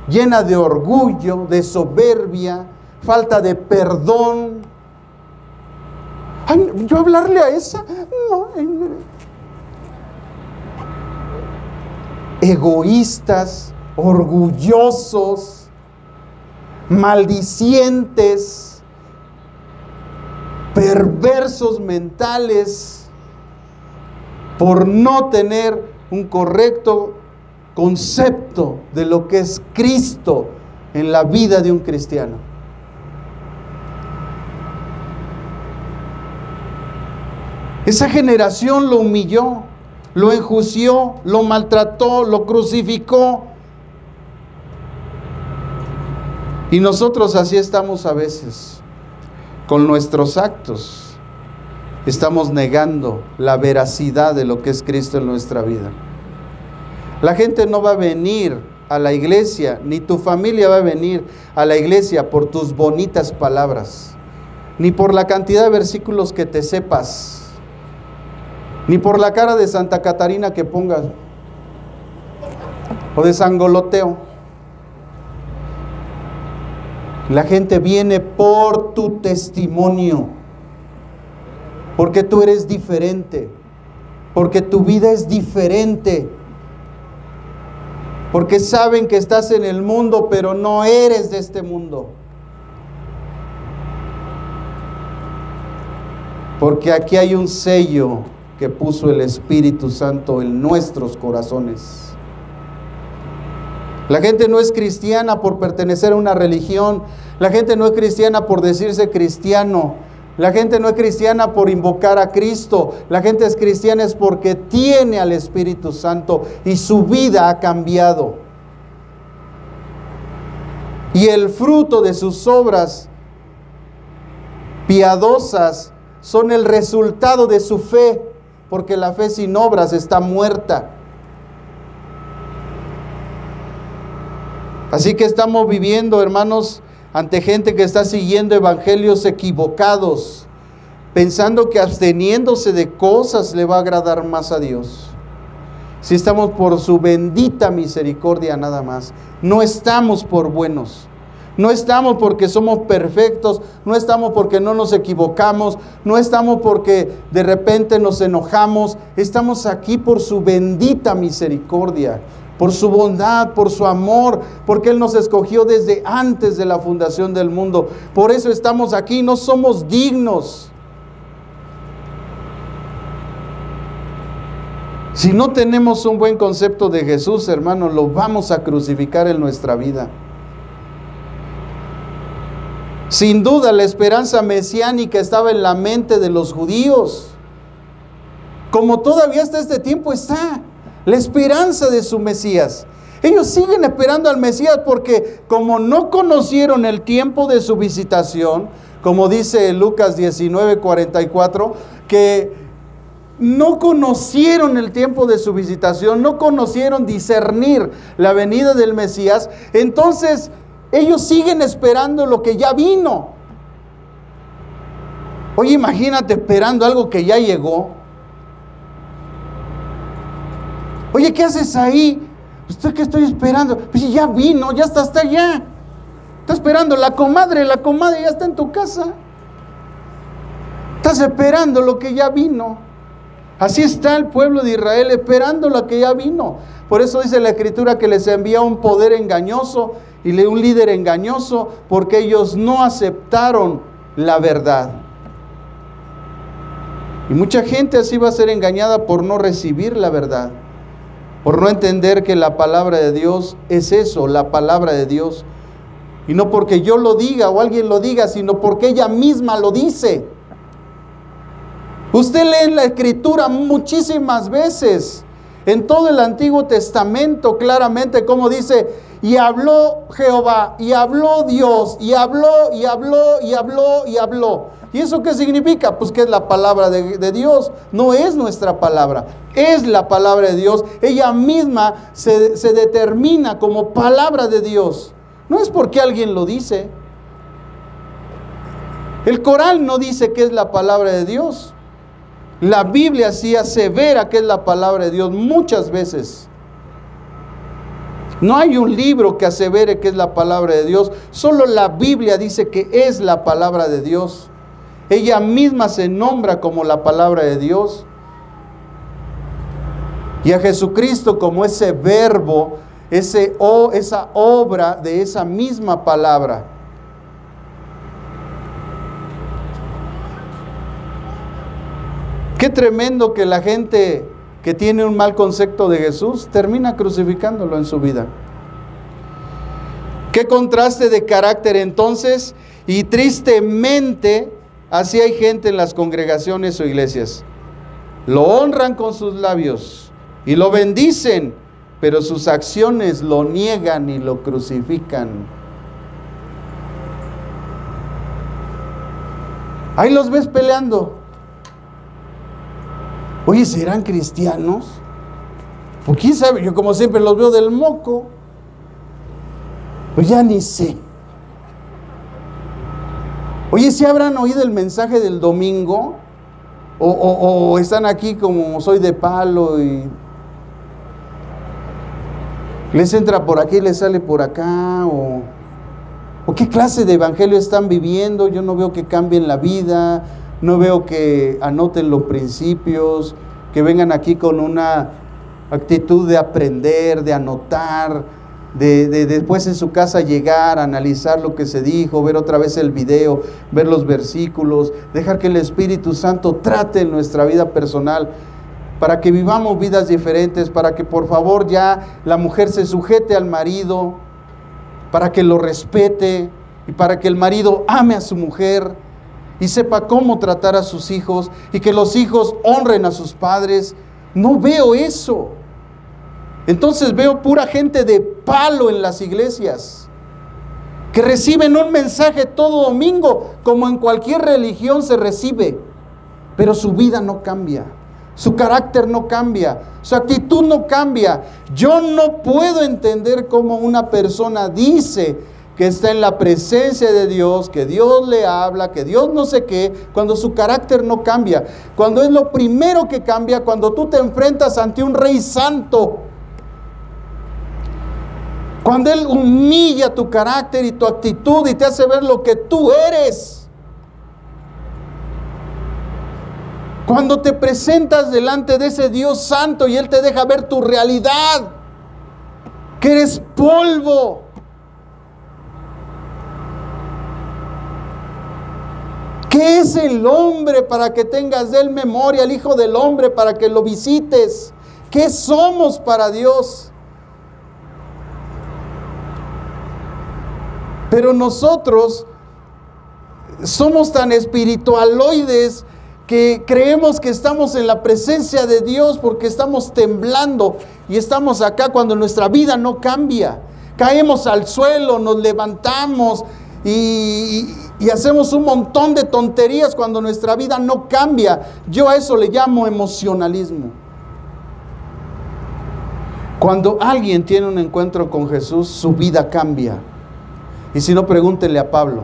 llena de orgullo, de soberbia, falta de perdón. Ay, ¿yo hablarle a esa? No. Egoístas, orgullosos, maldicientes, perversos mentales, por no tener un correcto concepto de lo que es Cristo en la vida de un cristiano. Esa generación lo humilló, lo enjuició, lo maltrató, lo crucificó. Y nosotros así estamos a veces, con nuestros actos. Estamos negando la veracidad de lo que es Cristo en nuestra vida. La gente no va a venir a la iglesia, ni tu familia va a venir a la iglesia por tus bonitas palabras, ni por la cantidad de versículos que te sepas, ni por la cara de Santa Catarina que pongas, o de sangoloteo. La gente viene por tu testimonio, porque tú eres diferente, porque tu vida es diferente, porque saben que estás en el mundo, pero no eres de este mundo. Porque aquí hay un sello que puso el Espíritu Santo en nuestros corazones. La gente no es cristiana por pertenecer a una religión. La gente no es cristiana por decirse cristiano. La gente no es cristiana por invocar a Cristo. La gente es cristiana es porque tiene al Espíritu Santo y su vida ha cambiado. Y el fruto de sus obras piadosas son el resultado de su fe, porque la fe sin obras está muerta. Así que estamos viviendo, hermanos, ante gente que está siguiendo evangelios equivocados, pensando que absteniéndose de cosas le va a agradar más a Dios. si estamos por su bendita misericordia nada más. No estamos por buenos, no estamos porque somos perfectos, no estamos porque no nos equivocamos, no estamos porque de repente nos enojamos, estamos aquí por su bendita misericordia, por su bondad, por su amor, porque Él nos escogió desde antes de la fundación del mundo. Por eso estamos aquí, no somos dignos. Si no tenemos un buen concepto de Jesús, hermanos, lo vamos a crucificar en nuestra vida. Sin duda, la esperanza mesiánica estaba en la mente de los judíos, como todavía hasta este tiempo está, la esperanza de su Mesías. Ellos siguen esperando al Mesías porque como no conocieron el tiempo de su visitación, como dice Lucas 19:44, que no conocieron el tiempo de su visitación, no conocieron discernir la venida del Mesías, entonces ellos siguen esperando lo que ya vino. Oye, imagínate esperando algo que ya llegó. Oye, ¿qué haces ahí? ¿Usted qué estoy esperando? Pues ya vino, ya está allá. Está esperando la comadre ya está en tu casa. Estás esperando lo que ya vino. Así está el pueblo de Israel esperando lo que ya vino. Por eso dice la Escritura que les envía un poder engañoso y un líder engañoso, porque ellos no aceptaron la verdad. Y mucha gente así va a ser engañada por no recibir la verdad, por no entender que la palabra de Dios es eso, la palabra de Dios. Y no porque yo lo diga o alguien lo diga, sino porque ella misma lo dice. Usted lee en la Escritura muchísimas veces, en todo el Antiguo Testamento, claramente como dice, y habló Jehová, y habló Dios, y habló, y habló, y habló, y habló. ¿Y eso qué significa? Pues que es la palabra de Dios, no es nuestra palabra, es la palabra de Dios. Ella misma se determina como palabra de Dios, no es porque alguien lo dice. El Corán no dice que es la palabra de Dios. La Biblia sí asevera que es la palabra de Dios muchas veces. No hay un libro que asevere que es la palabra de Dios. Solo la Biblia dice que es la palabra de Dios. Ella misma se nombra como la palabra de Dios. Y a Jesucristo como ese verbo, esa obra de esa misma palabra. Qué tremendo que la gente que tiene un mal concepto de Jesús termina crucificándolo en su vida. Qué contraste de carácter entonces, y tristemente así hay gente en las congregaciones o iglesias. Lo honran con sus labios y lo bendicen, pero sus acciones lo niegan y lo crucifican. Ahí los ves peleando. Oye, ¿serán cristianos? Pues quién sabe, yo como siempre los veo del moco. Pues ya ni sé. Oye, ¿sí habrán oído el mensaje del domingo? O están aquí como soy de palo y les entra por aquí y les sale por acá. ¿O qué clase de evangelio están viviendo? Yo no veo que cambien la vida. No veo que anoten los principios, que vengan aquí con una actitud de aprender, de anotar, de después en su casa llegar, analizar lo que se dijo, ver otra vez el video, ver los versículos, dejar que el Espíritu Santo trate en nuestra vida personal, para que vivamos vidas diferentes, para que por favor ya la mujer se sujete al marido, para que lo respete y para que el marido ame a su mujer y sepa cómo tratar a sus hijos, y que los hijos honren a sus padres. No veo eso. Entonces veo pura gente de palo en las iglesias, que reciben un mensaje todo domingo, como en cualquier religión se recibe, pero su vida no cambia, su carácter no cambia, su actitud no cambia. Yo no puedo entender cómo una persona dice que está en la presencia de Dios, que Dios le habla, que Dios no sé qué, cuando su carácter no cambia, cuando es lo primero que cambia, cuando tú te enfrentas ante un Rey Santo, cuando Él humilla tu carácter y tu actitud y te hace ver lo que tú eres. Cuando te presentas delante de ese Dios santo y Él te deja ver tu realidad, que eres polvo. ¿Qué es el hombre para que tengas de él memoria? El Hijo del Hombre para que lo visites. ¿Qué somos para Dios? Pero nosotros somos tan espiritualoides que creemos que estamos en la presencia de Dios porque estamos temblando y estamos acá cuando nuestra vida no cambia. Caemos al suelo, nos levantamos y hacemos un montón de tonterías cuando nuestra vida no cambia. Yo a eso le llamo emocionalismo. Cuando alguien tiene un encuentro con Jesús, su vida cambia. Y si no, pregúntenle a Pablo.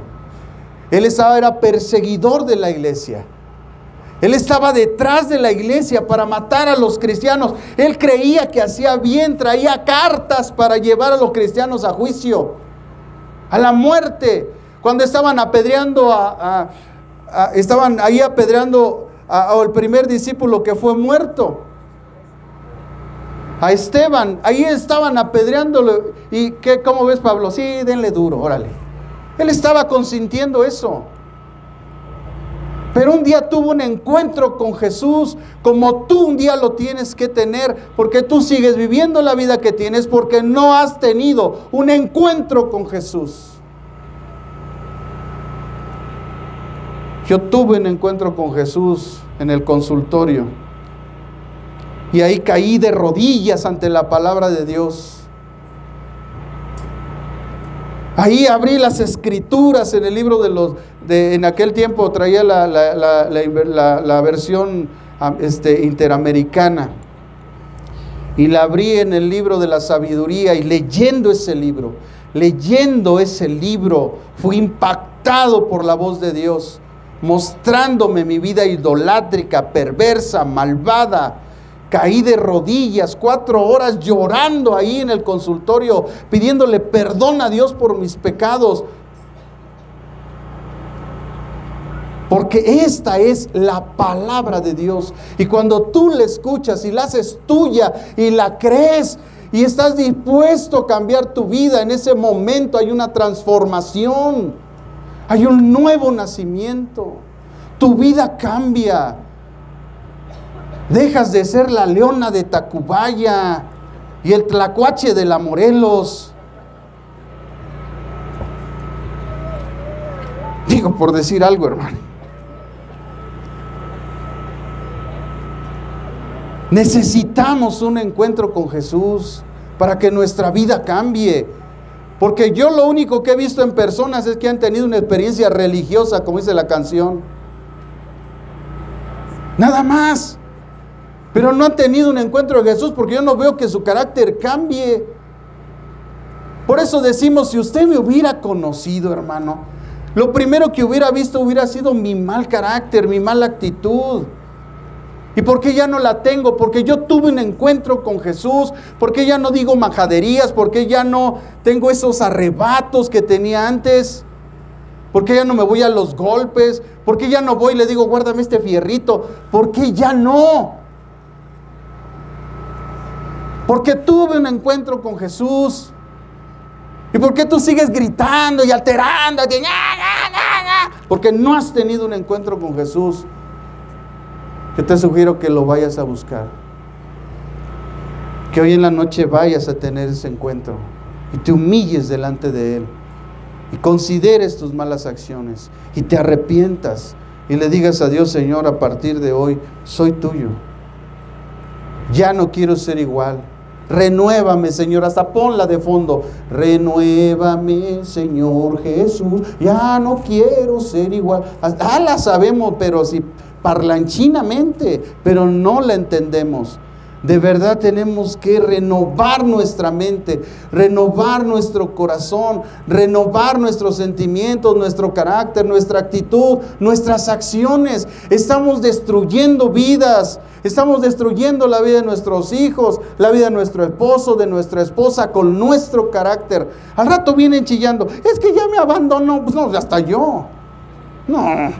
Él era perseguidor de la iglesia. Él estaba detrás de la iglesia para matar a los cristianos. Él creía que hacía bien, traía cartas para llevar a los cristianos a juicio, a la muerte. Cuando estaban apedreando estaban ahí apedreando al primer discípulo que fue muerto, a Esteban, ahí estaban apedreándolo. ¿Y qué, cómo ves, Pablo? Sí, denle duro, órale. Él estaba consintiendo eso. Pero un día tuvo un encuentro con Jesús, como tú un día lo tienes que tener, porque tú sigues viviendo la vida que tienes, porque no has tenido un encuentro con Jesús. Yo tuve un encuentro con Jesús en el consultorio, y ahí caí de rodillas ante la palabra de Dios. Ahí abrí las escrituras en el libro en aquel tiempo traía la versión interamericana, y la abrí en el libro de la sabiduría, y leyendo ese libro, fui impactado por la voz de Dios, mostrándome mi vida idolátrica, perversa, malvada. Caí de rodillas 4 horas llorando ahí en el consultorio, pidiéndole perdón a Dios por mis pecados. Porque esta es la palabra de Dios. Y cuando tú la escuchas y la haces tuya y la crees y estás dispuesto a cambiar tu vida, en ese momento hay una transformación. Hay un nuevo nacimiento. Tu vida cambia. Dejas de ser la leona de Tacubaya y el tlacuache de la Morelos. Digo, por decir algo, hermano. Necesitamos un encuentro con Jesús para que nuestra vida cambie. Porque yo lo único que he visto en personas es que han tenido una experiencia religiosa, como dice la canción. Nada más. Pero no han tenido un encuentro de Jesús, porque yo no veo que su carácter cambie. Por eso decimos, si usted me hubiera conocido, hermano, lo primero que hubiera visto hubiera sido mi mal carácter, mi mala actitud. ¿Y por qué ya no la tengo? Porque yo tuve un encuentro con Jesús. ¿Por qué ya no digo majaderías? ¿Por qué ya no tengo esos arrebatos que tenía antes? ¿Por qué ya no me voy a los golpes? ¿Por qué ya no voy y le digo, guárdame este fierrito? ¿Por qué ya no? Porque tuve un encuentro con Jesús. ¿Y por qué tú sigues gritando y alterando? Porque no has tenido un encuentro con Jesús. Yo te sugiero que lo vayas a buscar. Que hoy en la noche vayas a tener ese encuentro y te humilles delante de Él y consideres tus malas acciones y te arrepientas y le digas a Dios, Señor, a partir de hoy soy tuyo. Ya no quiero ser igual. Renuévame, Señor, hasta ponla de fondo. Renuévame, Señor Jesús, ya no quiero ser igual. La sabemos, pero sí, parlanchinamente, pero no la entendemos. De verdad tenemos que renovar nuestra mente, renovar nuestro corazón, renovar nuestros sentimientos, nuestro carácter, nuestra actitud, nuestras acciones. Estamos destruyendo vidas, estamos destruyendo la vida de nuestros hijos, la vida de nuestro esposo, de nuestra esposa, con nuestro carácter. Al rato vienen chillando, es que ya me abandonó. Pues no, hasta yo. No.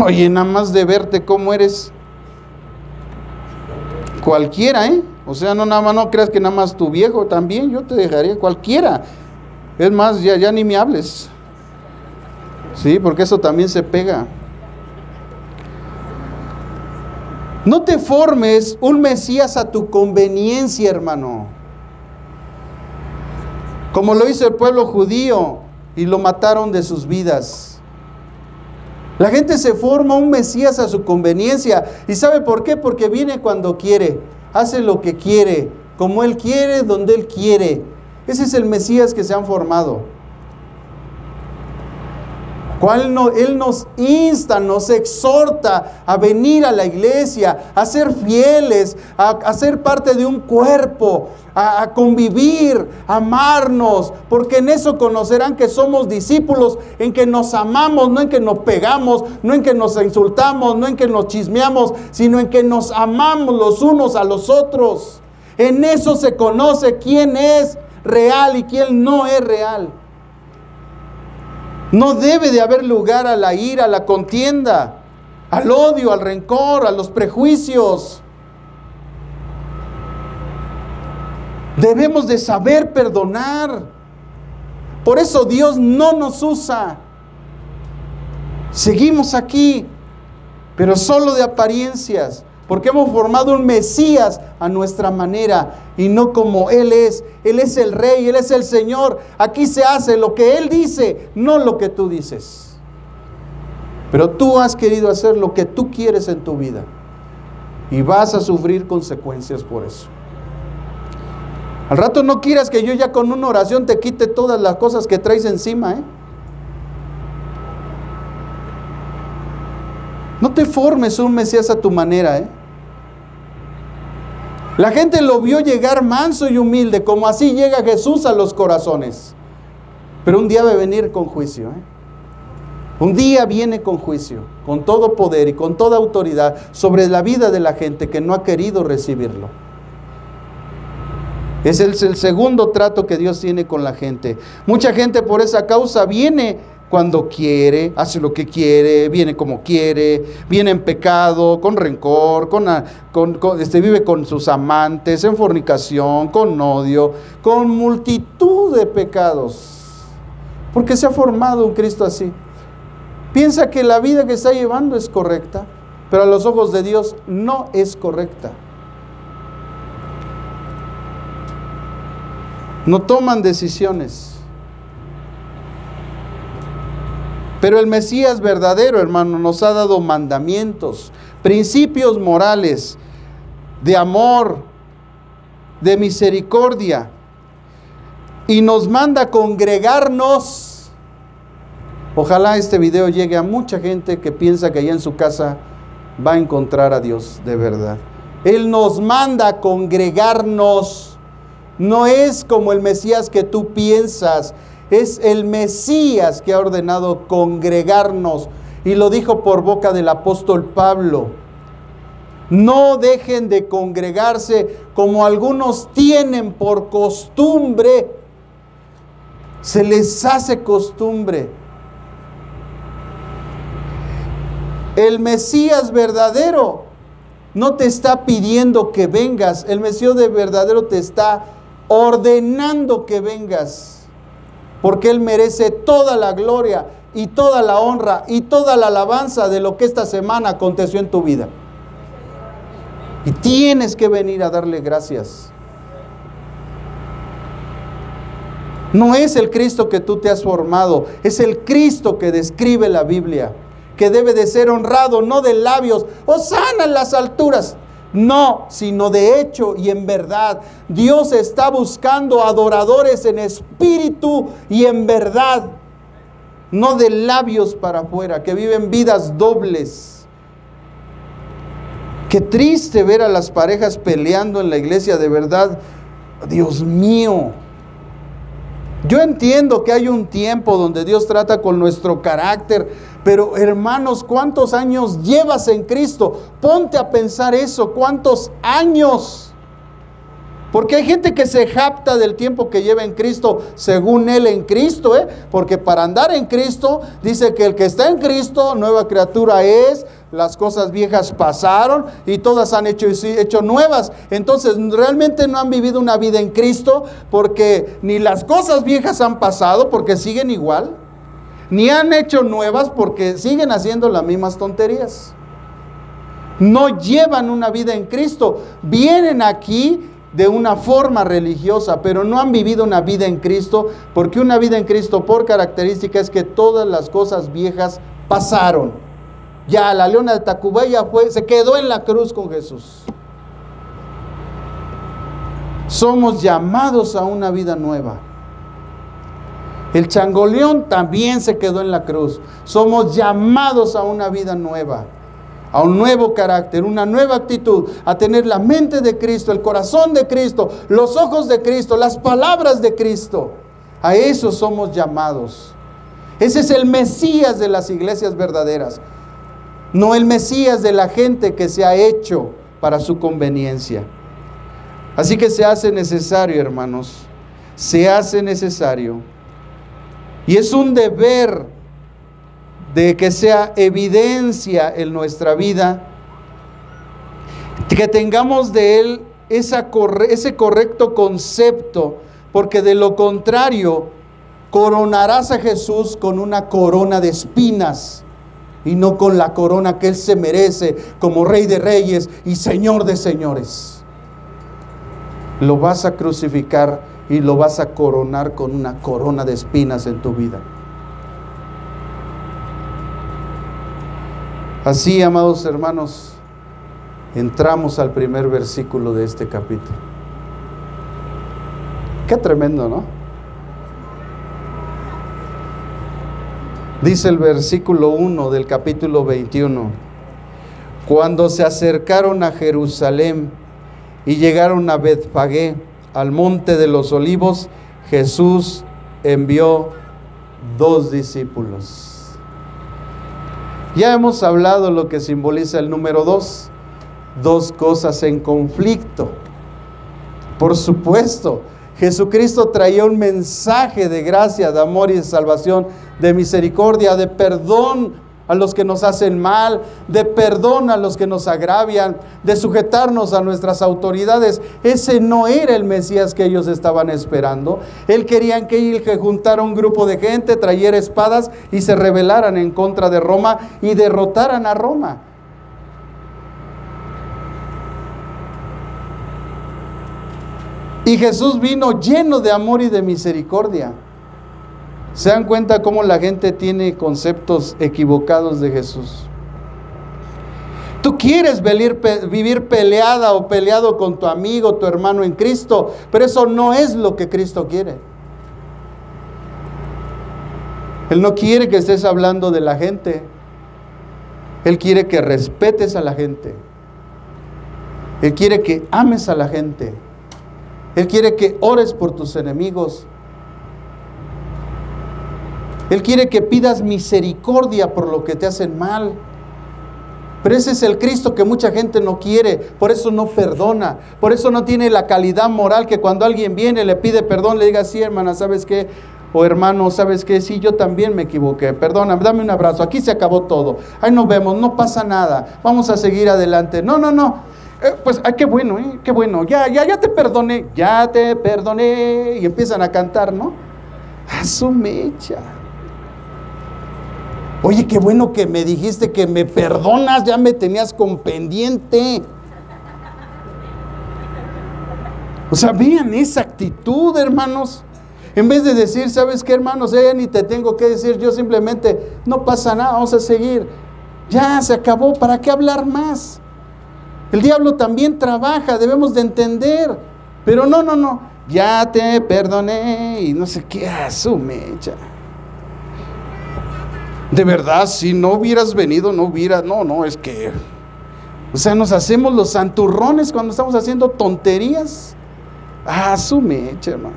Oye, nada más de verte cómo eres. Cualquiera, o sea, no creas que nada más tu viejo, también yo te dejaría, cualquiera. Es más, ya ni me hables. Sí, porque eso también se pega. No te formes un Mesías a tu conveniencia, hermano. Como lo hizo el pueblo judío y lo mataron de sus vidas. La gente se forma un Mesías a su conveniencia. ¿Y sabe por qué? Porque viene cuando quiere, hace lo que quiere, como Él quiere, donde Él quiere. Ese es el Mesías que se han formado. Él nos insta, nos exhorta a venir a la iglesia, a ser fieles, a ser parte de un cuerpo, a convivir, a amarnos, porque en eso conocerán que somos discípulos, en que nos amamos, no en que nos pegamos, no en que nos insultamos, no en que nos chismeamos, sino en que nos amamos los unos a los otros. En eso se conoce quién es real y quién no es real. No debe de haber lugar a la ira, a la contienda, al odio, al rencor, a los prejuicios. Debemos de saber perdonar. Por eso Dios no nos usa. Seguimos aquí, pero solo de apariencias, porque hemos formado un Mesías a nuestra manera y no como Él es. Él es el Rey, Él es el Señor. Aquí se hace lo que Él dice, no lo que tú dices. Pero tú has querido hacer lo que tú quieres en tu vida y vas a sufrir consecuencias por eso. Al rato no quieras que yo ya con una oración te quite todas las cosas que traes encima, No te formes un Mesías a tu manera, La gente lo vio llegar manso y humilde, como así llega Jesús a los corazones. Pero un día va a venir con juicio, Un día viene con juicio, con todo poder y con toda autoridad sobre la vida de la gente que no ha querido recibirlo. Es el segundo trato que Dios tiene con la gente. Mucha gente por esa causa viene cuando quiere, hace lo que quiere, viene como quiere, viene en pecado, con rencor, vive con sus amantes, en fornicación, con odio, con multitud de pecados. Porque se ha formado un Cristo así. Piensa que la vida que está llevando es correcta, pero a los ojos de Dios no es correcta. No toman decisiones. Pero el Mesías verdadero, hermano, nos ha dado mandamientos, principios morales, de amor, de misericordia, y nos manda a congregarnos. Ojalá este video llegue a mucha gente que piensa que allá en su casa va a encontrar a Dios de verdad. Él nos manda a congregarnos. No es como el Mesías que tú piensas. Es el Mesías que ha ordenado congregarnos, y lo dijo por boca del apóstol Pablo. No dejen de congregarse como algunos tienen por costumbre. Se les hace costumbre. El Mesías verdadero no te está pidiendo que vengas. El Mesías verdadero te está ordenando que vengas. Porque Él merece toda la gloria y toda la honra y toda la alabanza de lo que esta semana aconteció en tu vida. Y tienes que venir a darle gracias. No es el Cristo que tú te has formado, es el Cristo que describe la Biblia, que debe de ser honrado, no de labios, ¡hosana en las alturas! No, sino de hecho y en verdad. Dios está buscando adoradores en espíritu y en verdad, no de labios para afuera, que viven vidas dobles. Qué triste ver a las parejas peleando en la iglesia, de verdad. Dios mío. Yo entiendo que hay un tiempo donde Dios trata con nuestro carácter, pero hermanos, ¿cuántos años llevas en Cristo? Ponte a pensar eso, ¿cuántos años? Porque hay gente que se jacta del tiempo que lleva en Cristo, según él en Cristo, porque para andar en Cristo, dice que el que está en Cristo, nueva criatura es, las cosas viejas pasaron y todas han hecho nuevas. Entonces realmente no han vivido una vida en Cristo, porque ni las cosas viejas han pasado, porque siguen igual, ni han hecho nuevas, porque siguen haciendo las mismas tonterías. No llevan una vida en Cristo, vienen aquí de una forma religiosa, pero no han vivido una vida en Cristo, porque una vida en Cristo por característica es que todas las cosas viejas pasaron. Ya la leona de Tacubaya se quedó en la cruz con Jesús. Somos llamados a una vida nueva. El changoleón también se quedó en la cruz. Somos llamados a una vida nueva, a un nuevo carácter, una nueva actitud, a tener la mente de Cristo, el corazón de Cristo, los ojos de Cristo, las palabras de Cristo. A eso somos llamados. Ese es el Mesías de las iglesias verdaderas, no el Mesías de la gente que se ha hecho para su conveniencia. Así que se hace necesario, hermanos, se hace necesario. Y es un deber de que sea evidencia en nuestra vida, que tengamos de Él ese correcto concepto, porque de lo contrario, coronarás a Jesús con una corona de espinas, y no con la corona que Él se merece como Rey de Reyes y Señor de Señores. Lo vas a crucificar y lo vas a coronar con una corona de espinas en tu vida. Así, amados hermanos, entramos al primer versículo de este capítulo. Qué tremendo, ¿no? Dice el versículo 1 del capítulo 21. Cuando se acercaron a Jerusalén y llegaron a Betfagé, al monte de los olivos, Jesús envió 2 discípulos. Ya hemos hablado lo que simboliza el número 2. 2 cosas en conflicto. Por supuesto, Jesucristo traía un mensaje de gracia, de amor y de salvación, de misericordia, de perdón a los que nos hacen mal, de perdón a los que nos agravian, de sujetarnos a nuestras autoridades. Ese no era el Mesías que ellos estaban esperando. Él querían que juntara un grupo de gente, trayera espadas y se rebelaran en contra de Roma y derrotaran a Roma. Y Jesús vino lleno de amor y de misericordia. ¿Se dan cuenta cómo la gente tiene conceptos equivocados de Jesús? Tú quieres vivir peleada o peleado con tu amigo, tu hermano en Cristo, pero eso no es lo que Cristo quiere. Él no quiere que estés hablando de la gente. Él quiere que respetes a la gente. Él quiere que ames a la gente. Él quiere que ores por tus enemigos. Él quiere que pidas misericordia por lo que te hacen mal. Pero ese es el Cristo que mucha gente no quiere, por eso no perdona, por eso no tiene la calidad moral que cuando alguien viene le pide perdón, le diga, sí, hermana, ¿sabes qué? O hermano, ¿sabes qué? Sí, yo también me equivoqué, perdóname, dame un abrazo, aquí se acabó todo, ahí nos vemos, no pasa nada, vamos a seguir adelante. No, pues, qué bueno, qué bueno, ya te perdoné, y empiezan a cantar, ¿no? A su mecha. Oye, qué bueno que me dijiste que me perdonas, ya me tenías con pendiente. O sea, vean esa actitud, hermanos. En vez de decir, ¿sabes qué, hermanos? Ya ni te tengo que decir, yo simplemente, no pasa nada, vamos a seguir. Ya se acabó, ¿para qué hablar más? El diablo también trabaja, debemos de entender. Pero no, ya te perdoné y no sé qué, a su mecha. De verdad, si no hubieras venido, no, es que O sea, nos hacemos los santurrones cuando estamos haciendo tonterías. Su mecha, hermano.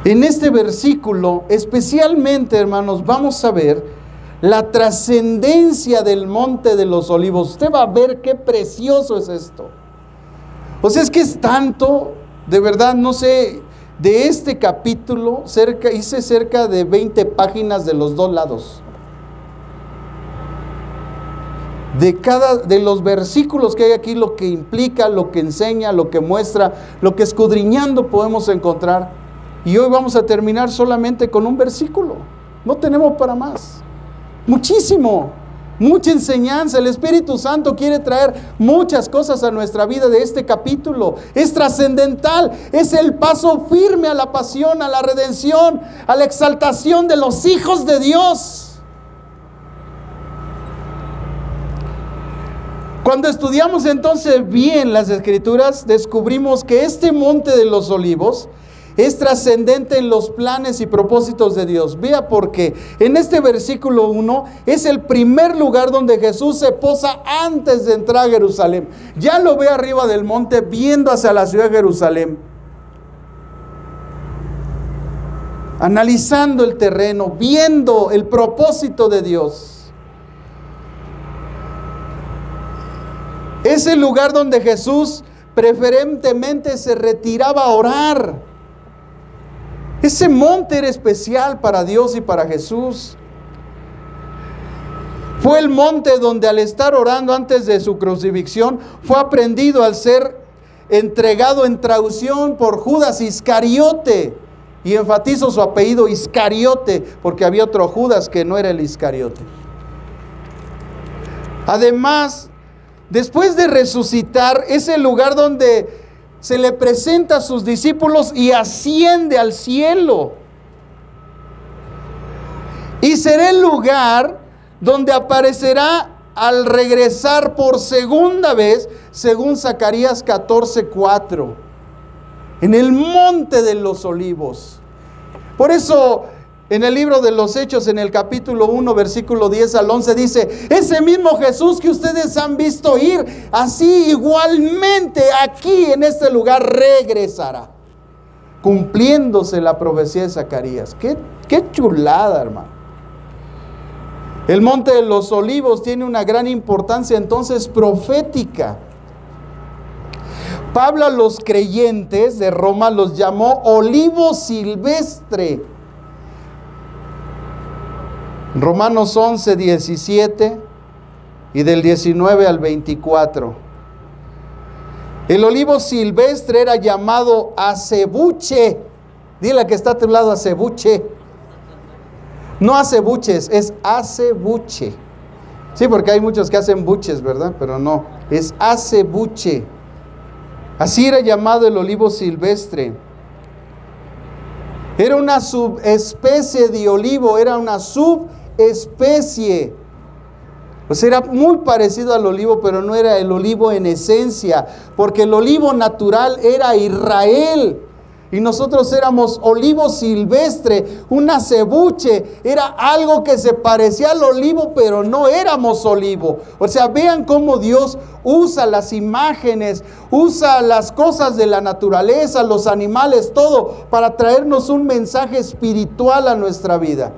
En este versículo, especialmente, hermanos, vamos a ver la trascendencia del Monte de los Olivos. Usted va a ver qué precioso es esto. O sea, es que es tanto, de verdad, no sé, de este capítulo, hice cerca de 20 páginas de los dos lados. De los versículos que hay aquí, lo que implica, lo que enseña, lo que muestra, lo que escudriñando podemos encontrar. Y hoy vamos a terminar solamente con un versículo. No tenemos para más. Muchísimo, mucha enseñanza. El Espíritu Santo quiere traer muchas cosas a nuestra vida de este capítulo. Es trascendental, es el paso firme a la pasión, a la redención, a la exaltación de los hijos de Dios. Cuando estudiamos entonces bien las Escrituras, descubrimos que este Monte de los Olivos es trascendente en los planes y propósitos de Dios. Vea por qué. En este versículo 1 es el primer lugar donde Jesús se posa antes de entrar a Jerusalén. Ya lo ve arriba del monte viendo hacia la ciudad de Jerusalén, analizando el terreno, viendo el propósito de Dios. Es el lugar donde Jesús preferentemente se retiraba a orar. Ese monte era especial para Dios y para Jesús. Fue el monte donde al estar orando antes de su crucifixión, fue aprendido al ser entregado en traición por Judas Iscariote. Y enfatizo su apellido Iscariote, porque había otro Judas que no era el Iscariote. Además, después de resucitar, es el lugar donde se le presenta a sus discípulos y asciende al cielo. Y será el lugar donde aparecerá al regresar por segunda vez, según Zacarías 14:4, en el Monte de los Olivos. Por eso, en el libro de los Hechos, en el capítulo 1, versículo 10 al 11, dice: ese mismo Jesús que ustedes han visto ir, así igualmente aquí en este lugar regresará. Cumpliéndose la profecía de Zacarías. Qué chulada, hermano. El Monte de los Olivos tiene una gran importancia entonces profética. Pablo a los creyentes de Roma los llamó olivo silvestre. Romanos 11, 17 y del 19 al 24. El olivo silvestre era llamado acebuche. Dile que está a tu lado, acebuche. No acebuches, es acebuche. Sí, porque hay muchos que hacen buches, ¿verdad? Pero no, es acebuche. Así era llamado el olivo silvestre. Era una subespecie de olivo, era una subespecie. Pues era muy parecido al olivo, pero no era el olivo en esencia, porque el olivo natural era Israel. Y nosotros éramos olivo silvestre, un acebuche, era algo que se parecía al olivo, pero no éramos olivo. O sea, vean cómo Dios usa las imágenes, usa las cosas de la naturaleza, los animales, todo, para traernos un mensaje espiritual a nuestra vida.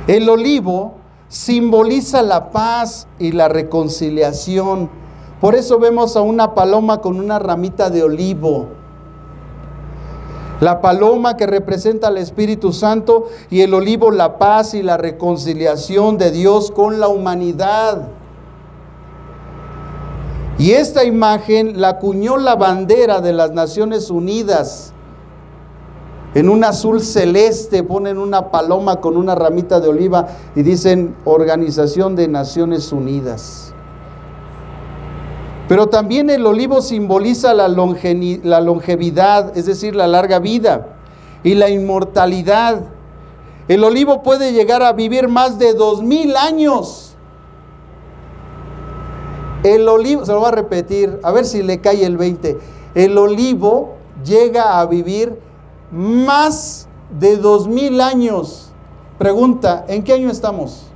El olivo simboliza la paz y la reconciliación. Por eso vemos a una paloma con una ramita de olivo. La paloma que representa al Espíritu Santo y el olivo la paz y la reconciliación de Dios con la humanidad. Y esta imagen la acuñó la bandera de las Naciones Unidas. En un azul celeste ponen una paloma con una ramita de oliva y dicen Organización de Naciones Unidas. Pero también el olivo simboliza la longevidad, es decir, la larga vida y la inmortalidad. El olivo puede llegar a vivir más de 2000 años. El olivo, se lo voy a repetir, a ver si le cae el 20. El olivo llega a vivir más de 2000 años. Pregunta, ¿en qué año estamos?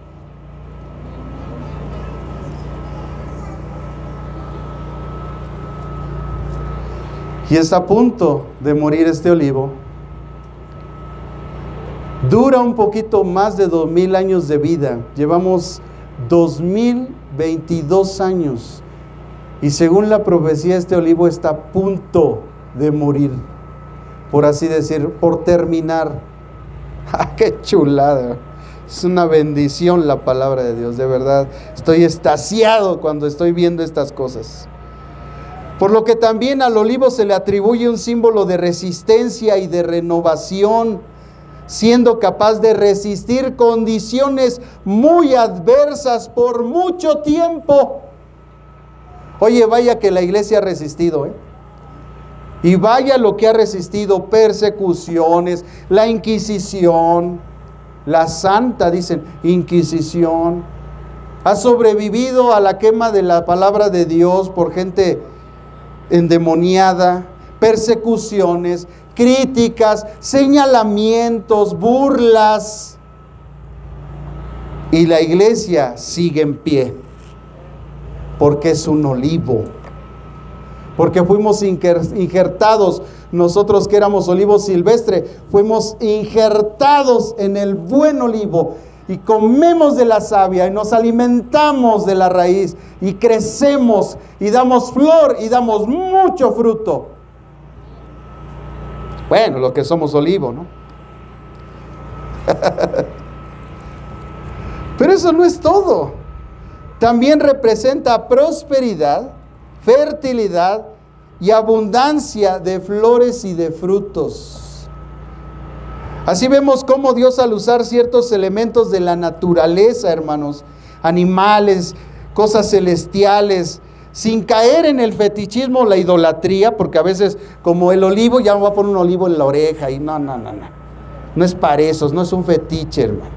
Y está a punto de morir este olivo. Dura un poquito más de 2000 años de vida. Llevamos 2022 años. Y según la profecía, este olivo está a punto de morir. Por así decir, por terminar. ¡Ah, qué chulada! Es una bendición la palabra de Dios, de verdad. Estoy extasiado cuando estoy viendo estas cosas. Por lo que también al olivo se le atribuye un símbolo de resistencia y de renovación, siendo capaz de resistir condiciones muy adversas por mucho tiempo. Oye, vaya que la iglesia ha resistido, y vaya lo que ha resistido: persecuciones, la Inquisición, la Santa, dicen, Inquisición. Ha sobrevivido a la quema de la palabra de Dios por gente endemoniada, persecuciones, críticas, señalamientos, burlas. Y la iglesia sigue en pie, porque es un olivo. Porque fuimos injertados, nosotros que éramos olivo silvestre, fuimos injertados en el buen olivo, y comemos de la savia, y nos alimentamos de la raíz, y crecemos, y damos flor, y damos mucho fruto. Bueno, lo que somos olivo, ¿no? Pero eso no es todo. También representa prosperidad, fertilidad y abundancia de flores y de frutos. Así vemos cómo Dios, al usar ciertos elementos de la naturaleza, hermanos, animales, cosas celestiales, sin caer en el fetichismo, la idolatría, porque a veces, como el olivo, ya me voy a poner un olivo en la oreja, y no es para eso, no es un fetiche, hermano.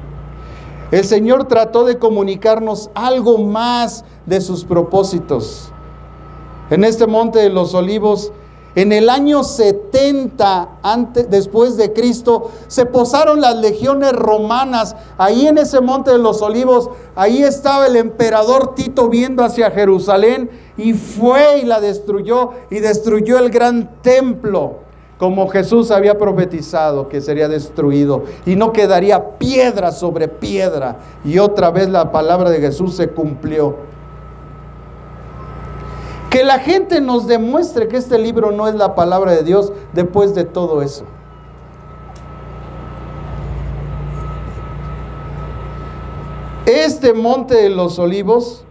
El Señor trató de comunicarnos algo más de sus propósitos. En este monte de los olivos, en el año 70 después de Cristo, se posaron las legiones romanas. Ahí en ese monte de los olivos, ahí estaba el emperador Tito viendo hacia Jerusalén, y fue y la destruyó, y destruyó el gran templo, como Jesús había profetizado que sería destruido, y no quedaría piedra sobre piedra. Y otra vez la palabra de Jesús se cumplió. Que la gente nos demuestre que este libro no es la palabra de Dios después de todo eso. Este monte de los olivos,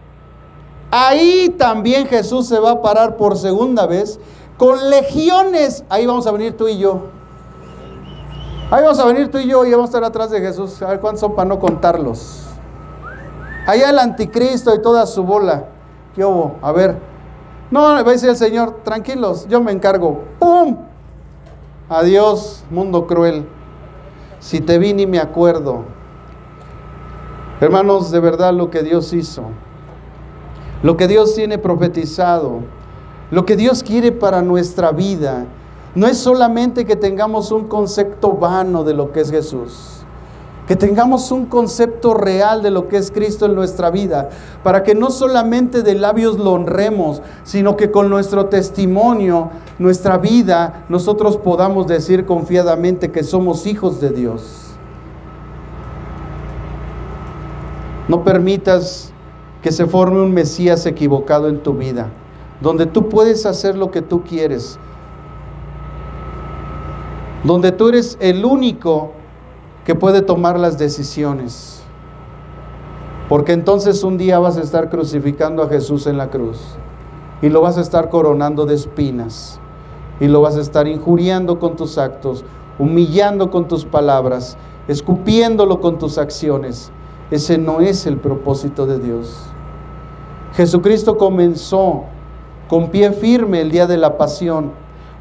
ahí también Jesús se va a parar por segunda vez con legiones. Ahí vamos a venir tú y yo. Ahí vamos a venir tú y yo, y vamos a estar atrás de Jesús. A ver cuántos son para no contarlos. Allá el anticristo y toda su bola. ¿Qué hubo? A ver. No, va a decir el Señor: tranquilos, yo me encargo. ¡Pum! Adiós, mundo cruel. Si te vi ni me acuerdo. Hermanos, de verdad lo que Dios hizo, lo que Dios tiene profetizado, lo que Dios quiere para nuestra vida, no es solamente que tengamos un concepto vano de lo que es Jesús, que tengamos un concepto real de lo que es Cristo en nuestra vida, para que no solamente de labios lo honremos, sino que con nuestro testimonio, nuestra vida, nosotros podamos decir confiadamente que somos hijos de Dios. No permitas que se forme un Mesías equivocado en tu vida, donde tú puedes hacer lo que tú quieres, donde tú eres el único que puede tomar las decisiones, porque entonces un día vas a estar crucificando a Jesús en la cruz, y lo vas a estar coronando de espinas, y lo vas a estar injuriando con tus actos, humillando con tus palabras, escupiéndolo con tus acciones. Ese no es el propósito de Dios. Jesucristo comenzó con pie firme el día de la pasión,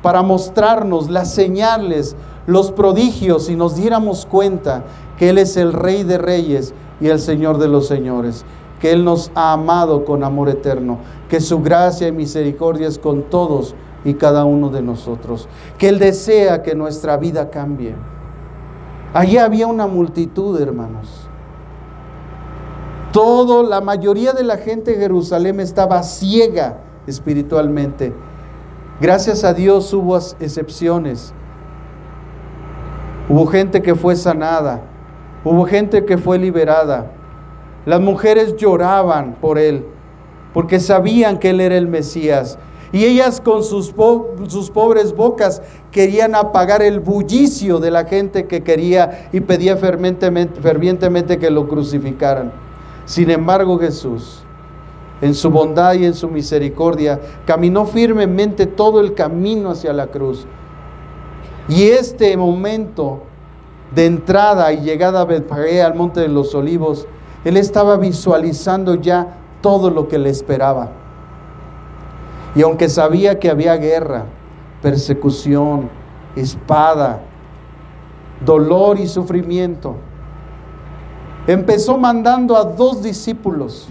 para mostrarnos las señales, los prodigios, y nos diéramos cuenta que Él es el Rey de Reyes y el Señor de los Señores, que Él nos ha amado con amor eterno, que su gracia y misericordia es con todos y cada uno de nosotros, que Él desea que nuestra vida cambie. Allí había una multitud, hermanos. La mayoría de la gente de Jerusalén estaba ciega espiritualmente. Gracias a Dios hubo excepciones. Hubo gente que fue sanada, hubo gente que fue liberada. Las mujeres lloraban por él, porque sabían que él era el Mesías. Y ellas con sus pobres bocas querían apagar el bullicio de la gente que quería y pedía fervientemente que lo crucificaran. Sin embargo, Jesús, en su bondad y en su misericordia, caminó firmemente todo el camino hacia la cruz. Y este momento de entrada y llegada a Betfagé, al Monte de los Olivos, él estaba visualizando ya todo lo que le esperaba. Y aunque sabía que había guerra, persecución, espada, dolor y sufrimiento, empezó mandando a 2 discípulos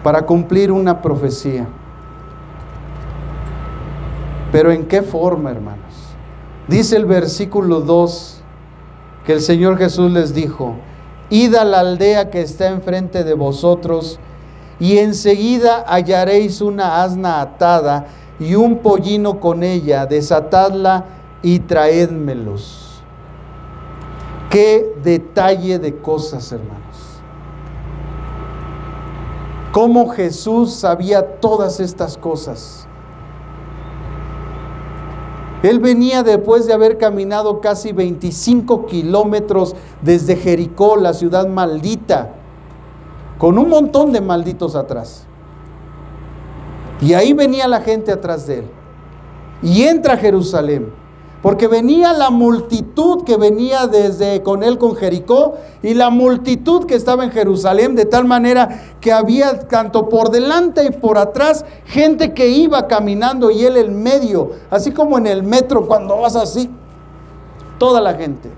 para cumplir una profecía. Pero ¿en qué forma, hermanos? Dice el versículo 2 que el Señor Jesús les dijo: id a la aldea que está enfrente de vosotros, y enseguida hallaréis una asna atada y un pollino con ella, desatadla y traédmelos. Qué detalle de cosas, hermanos. Cómo Jesús sabía todas estas cosas. Él venía después de haber caminado casi 25 kilómetros desde Jericó, la ciudad maldita, con un montón de malditos atrás. Y ahí venía la gente atrás de él. Y entra a Jerusalén, porque venía la multitud que venía con él con Jericó, y la multitud que estaba en Jerusalén, de tal manera que había tanto por delante y por atrás gente que iba caminando y él en medio, así como en el metro cuando vas así, toda la gente.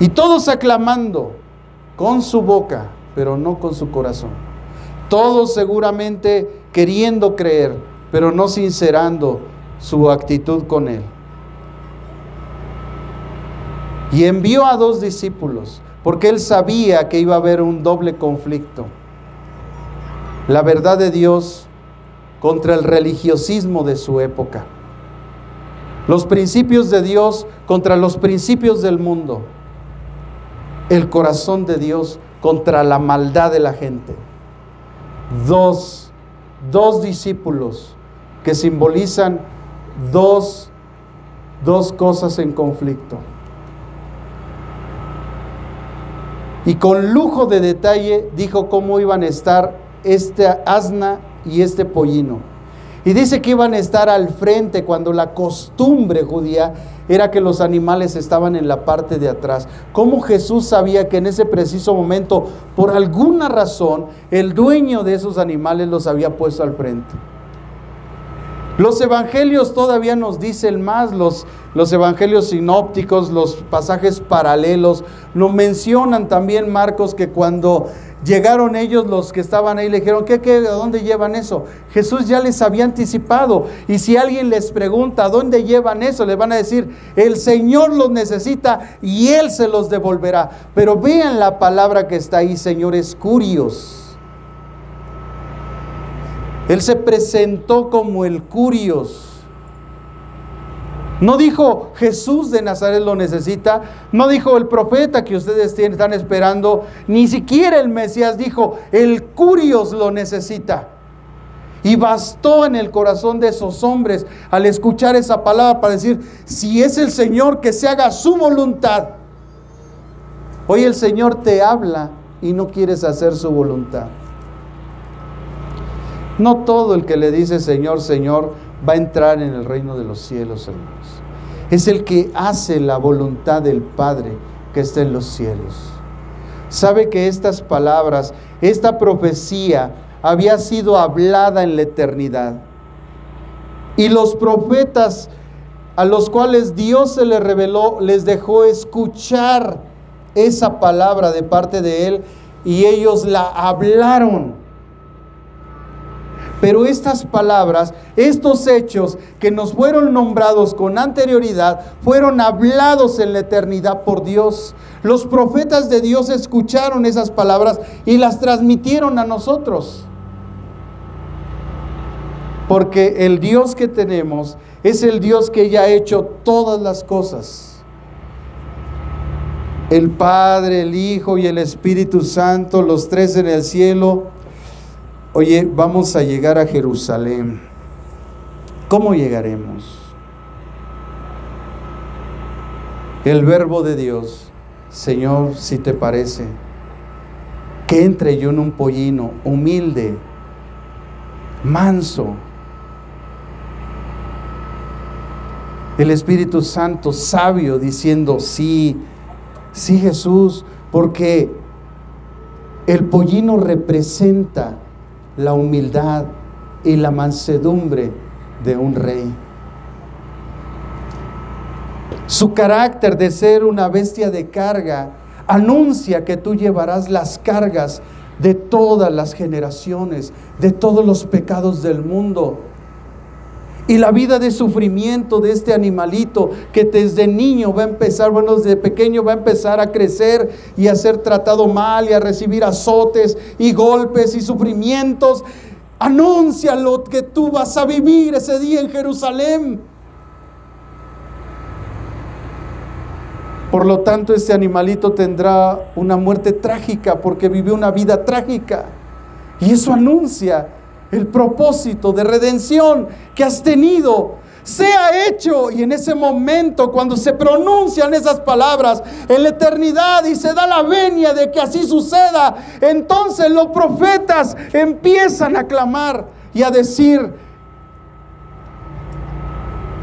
Y todos aclamando con su boca, pero no con su corazón. Todos seguramente queriendo creer, pero no sincerando su actitud con él. Y envió a 2 discípulos, porque él sabía que iba a haber un doble conflicto: la verdad de Dios contra el religiosismo de su época, los principios de Dios contra los principios del mundo, el corazón de Dios contra la maldad de la gente. Dos discípulos que simbolizan dos cosas en conflicto. Y con lujo de detalle dijo cómo iban a estar esta asna y este pollino. Y dice que iban a estar al frente, cuando la costumbre judía era que los animales estaban en la parte de atrás. ¿Cómo Jesús sabía que en ese preciso momento, por alguna razón, el dueño de esos animales los había puesto al frente? Los evangelios todavía nos dicen más, los evangelios sinópticos, los pasajes paralelos, lo mencionan también Marcos, que cuando llegaron ellos, los que estaban ahí, le dijeron: ¿a dónde llevan eso? Jesús ya les había anticipado, y si alguien les pregunta: ¿a dónde llevan eso?, les van a decir: el Señor los necesita y Él se los devolverá. Pero vean la palabra que está ahí, señores curios. Él se presentó como el curios. No dijo: Jesús de Nazaret lo necesita. No dijo: el profeta que ustedes están esperando. Ni siquiera el Mesías. Dijo: el curios lo necesita. Y bastó en el corazón de esos hombres al escuchar esa palabra para decir: si es el Señor, que se haga su voluntad. Hoy el Señor te habla y no quieres hacer su voluntad. No todo el que le dice Señor, Señor va a entrar en el reino de los cielos, hermanos. Es el que hace la voluntad del Padre que está en los cielos. Sabe que estas palabras, esta profecía había sido hablada en la eternidad. Y los profetas a los cuales Dios se les reveló, les dejó escuchar esa palabra de parte de Él, y ellos la hablaron. Pero estas palabras, estos hechos que nos fueron nombrados con anterioridad, fueron hablados en la eternidad por Dios. Los profetas de Dios escucharon esas palabras y las transmitieron a nosotros. Porque el Dios que tenemos es el Dios que ya ha hecho todas las cosas. El Padre, el Hijo y el Espíritu Santo, los tres en el cielo. Oye, vamos a llegar a Jerusalén. ¿Cómo llegaremos? El Verbo de Dios, Señor, si te parece, que entre yo en un pollino humilde, manso. El Espíritu Santo sabio diciendo sí, sí Jesús, porque el pollino representa la humildad y la mansedumbre de un rey. Su carácter de ser una bestia de carga anuncia que tú llevarás las cargas de todas las generaciones, de todos los pecados del mundo. Y la vida de sufrimiento de este animalito que desde niño va a empezar, bueno, desde pequeño va a empezar a crecer y a ser tratado mal y a recibir azotes y golpes y sufrimientos. Anuncia lo que tú vas a vivir ese día en Jerusalén. Por lo tanto, este animalito tendrá una muerte trágica porque vivió una vida trágica. Y eso anuncia el propósito de redención que has tenido. Sea hecho. Y en ese momento, cuando se pronuncian esas palabras en la eternidad y se da la venia de que así suceda, entonces los profetas empiezan a clamar y a decir: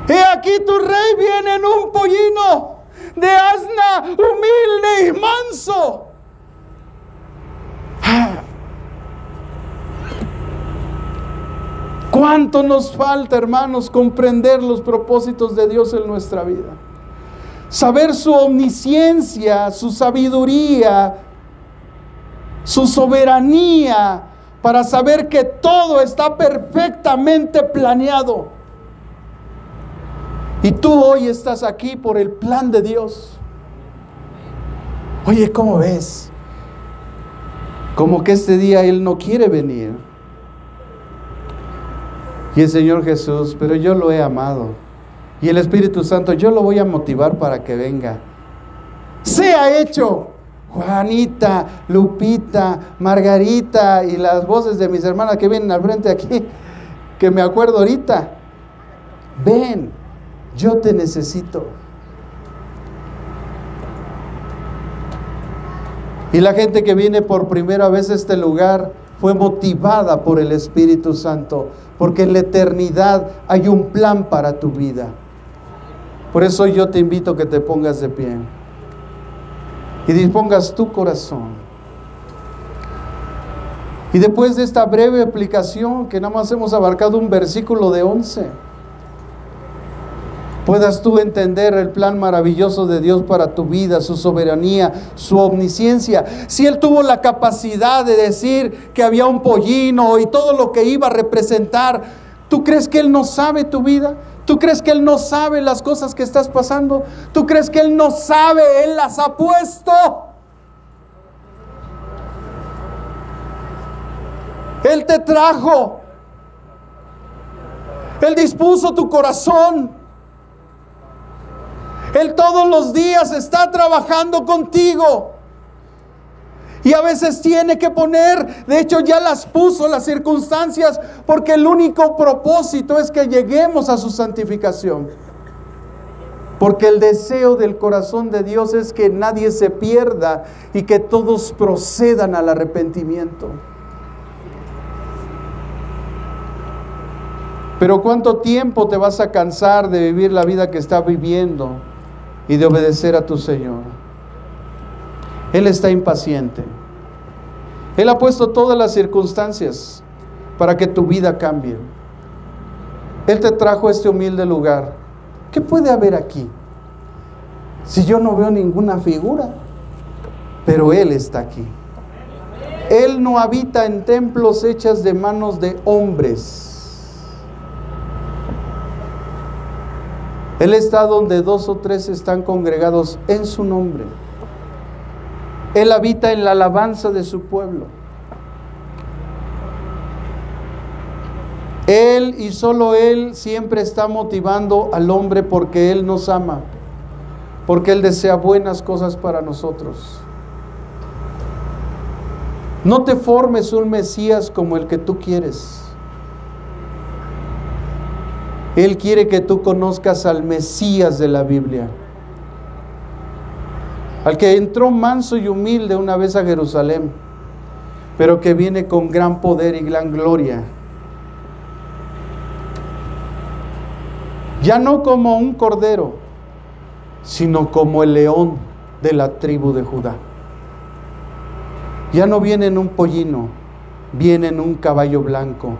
he aquí tu rey viene en un pollino de asna, humilde y manso. ¿Cuánto nos falta, hermanos, comprender los propósitos de Dios en nuestra vida? Saber su omnisciencia, su sabiduría, su soberanía, para saber que todo está perfectamente planeado. Y tú hoy estás aquí por el plan de Dios. Oye, ¿cómo ves? Como que este día Él no quiere venir. Y el Señor Jesús: pero yo lo he amado. Y el Espíritu Santo: yo lo voy a motivar para que venga. Sea hecho. Juanita, Lupita, Margarita y las voces de mis hermanas que vienen al frente aquí, que me acuerdo ahorita. Ven, yo te necesito. Y la gente que viene por primera vez a este lugar fue motivada por el Espíritu Santo, porque en la eternidad hay un plan para tu vida. Por eso yo te invito a que te pongas de pie y dispongas tu corazón. Y después de esta breve explicación, que nada más hemos abarcado un versículo de 11, puedas tú entender el plan maravilloso de Dios para tu vida, su soberanía, su omnisciencia. Si Él tuvo la capacidad de decir que había un pollino y todo lo que iba a representar, ¿tú crees que Él no sabe tu vida? ¿Tú crees que Él no sabe las cosas que estás pasando? ¿Tú crees que Él no sabe? Él las ha puesto. Él te trajo. Él dispuso tu corazón. Él todos los días está trabajando contigo. Y a veces tiene que poner, de hecho ya las puso las circunstancias, porque el único propósito es que lleguemos a su santificación. Porque el deseo del corazón de Dios es que nadie se pierda y que todos procedan al arrepentimiento. Pero ¿cuánto tiempo te vas a cansar de vivir la vida que estás viviendo y de obedecer a tu Señor? Él está impaciente. Él ha puesto todas las circunstancias para que tu vida cambie. Él te trajo a este humilde lugar. ¿Qué puede haber aquí? Si yo no veo ninguna figura, pero Él está aquí. Él no habita en templos hechos de manos de hombres. Él está donde 2 o 3 están congregados en su nombre. Él habita en la alabanza de su pueblo. Él y solo Él siempre está motivando al hombre porque Él nos ama, porque Él desea buenas cosas para nosotros. No te formes un Mesías como el que tú quieres. Él quiere que tú conozcas al Mesías de la Biblia, al que entró manso y humilde una vez a Jerusalén, pero que viene con gran poder y gran gloria. Ya no como un cordero, sino como el león de la tribu de Judá. Ya no viene en un pollino, viene en un caballo blanco.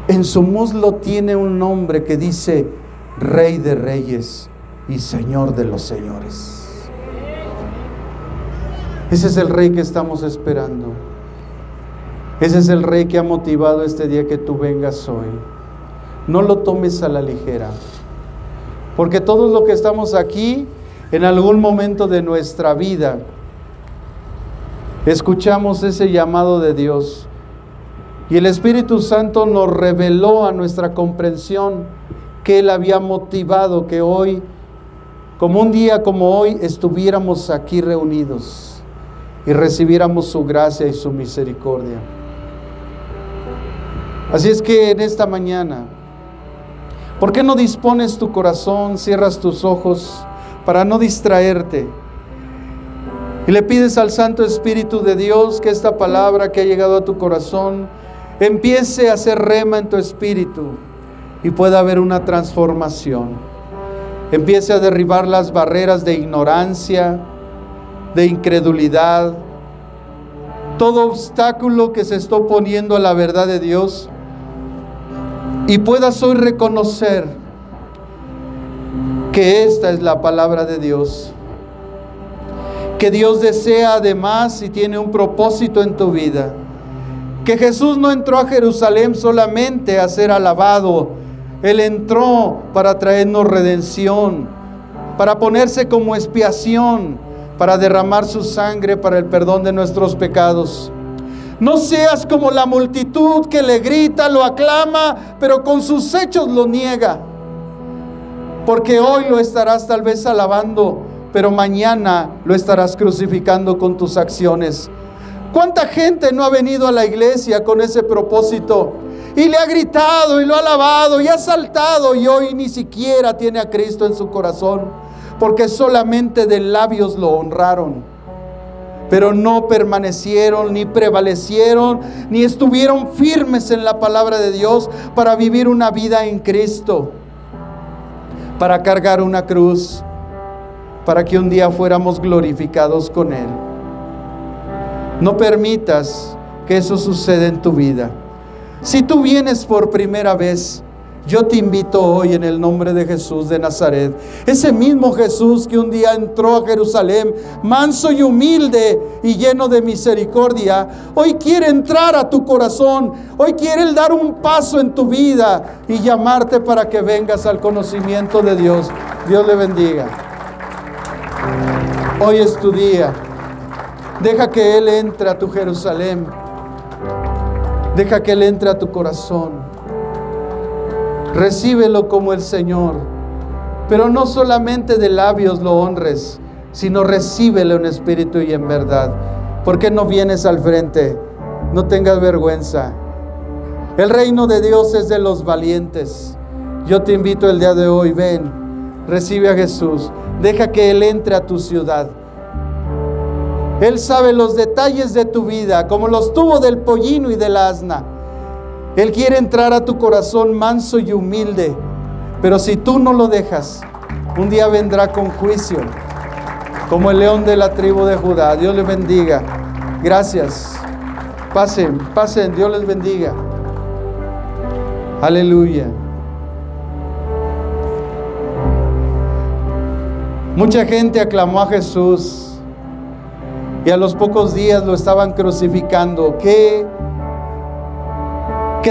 En su muslo tiene un nombre que dice Rey de Reyes y Señor de los Señores. Ese es el Rey que estamos esperando. Ese es el Rey que ha motivado este día que tú vengas hoy. No lo tomes a la ligera, porque todos los que estamos aquí, en algún momento de nuestra vida, escuchamos ese llamado de Dios, y el Espíritu Santo nos reveló a nuestra comprensión que Él había motivado que hoy, como un día como hoy, estuviéramos aquí reunidos y recibiéramos su gracia y su misericordia. Así es que en esta mañana, ¿por qué no dispones tu corazón, cierras tus ojos para no distraerte? Y le pides al Santo Espíritu de Dios que esta palabra que ha llegado a tu corazón empiece a hacer rema en tu espíritu y pueda haber una transformación. Empiece a derribar las barreras de ignorancia, de incredulidad, todo obstáculo que se está oponiendo a la verdad de Dios, y puedas hoy reconocer que esta es la palabra de Dios, que Dios desea además y tiene un propósito en tu vida, que Jesús no entró a Jerusalén solamente a ser alabado, Él entró para traernos redención, para ponerse como expiación, para derramar su sangre para el perdón de nuestros pecados. No seas como la multitud que le grita, lo aclama, pero con sus hechos lo niega. Porque hoy lo estarás tal vez alabando, pero mañana lo estarás crucificando con tus acciones. ¿Cuánta gente no ha venido a la iglesia con ese propósito? Y le ha gritado y lo ha alabado y ha saltado, y hoy ni siquiera tiene a Cristo en su corazón, porque solamente de labios lo honraron, pero no permanecieron, ni prevalecieron, ni estuvieron firmes en la palabra de Dios para vivir una vida en Cristo, para cargar una cruz, para que un día fuéramos glorificados con Él. No permitas que eso suceda en tu vida. Si tú vienes por primera vez, yo te invito hoy en el nombre de Jesús de Nazaret, ese mismo Jesús que un día entró a Jerusalén, manso y humilde y lleno de misericordia, hoy quiere entrar a tu corazón, hoy quiere dar un paso en tu vida y llamarte para que vengas al conocimiento de Dios. Dios le bendiga. Hoy es tu día. Deja que Él entre a tu Jerusalén. Deja que Él entre a tu corazón. Recíbelo como el Señor, pero no solamente de labios lo honres, sino recíbelo en espíritu y en verdad. ¿Por qué no vienes al frente? No tengas vergüenza. El reino de Dios es de los valientes. Yo te invito el día de hoy, ven, recibe a Jesús, deja que Él entre a tu ciudad. Él sabe los detalles de tu vida, como los tuvo del pollino y del asna. Él quiere entrar a tu corazón manso y humilde, pero si tú no lo dejas, un día vendrá con juicio, como el león de la tribu de Judá. Dios les bendiga. Gracias. Pasen, pasen. Dios les bendiga. Aleluya. Mucha gente aclamó a Jesús. y a los pocos días lo estaban crucificando. Qué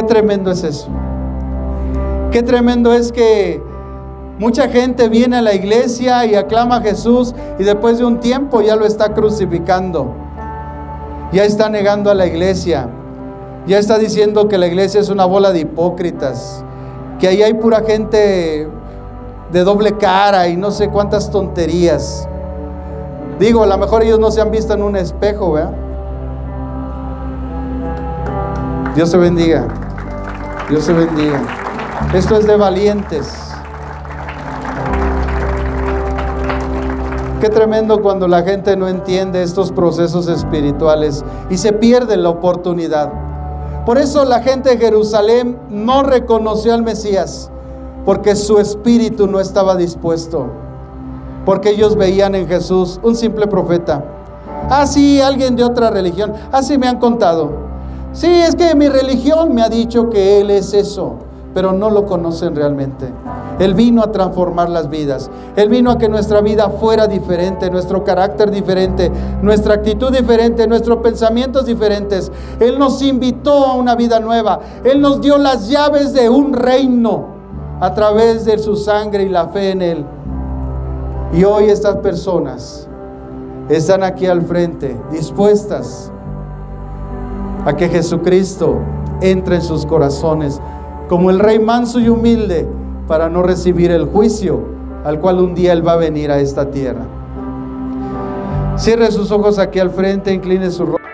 tremendo es eso. Qué tremendo es que mucha gente viene a la iglesia y aclama a Jesús y después de un tiempo ya lo está crucificando. Ya está negando a la iglesia. Ya está diciendo que la iglesia es una bola de hipócritas, que ahí hay pura gente de doble cara y no sé cuántas tonterías. Digo, a lo mejor ellos no se han visto en un espejo, ¿verdad? Dios te bendiga. Dios te bendiga. Esto es de valientes. Qué tremendo cuando la gente no entiende estos procesos espirituales y se pierde la oportunidad. Por eso la gente de Jerusalén no reconoció al Mesías, porque su espíritu no estaba dispuesto, porque ellos veían en Jesús un simple profeta. Ah, sí, alguien de otra religión. Ah, sí, me han contado. Sí, es que mi religión me ha dicho que Él es eso, pero no lo conocen realmente. Él vino a transformar las vidas. Él vino a que nuestra vida fuera diferente, nuestro carácter diferente, nuestra actitud diferente, nuestros pensamientos diferentes. Él nos invitó a una vida nueva. Él nos dio las llaves de un reino a través de su sangre y la fe en Él. Y hoy estas personas están aquí al frente, dispuestas a que Jesucristo entre en sus corazones como el Rey manso y humilde, para no recibir el juicio al cual un día Él va a venir a esta tierra. Cierre sus ojos aquí al frente, incline su rostro.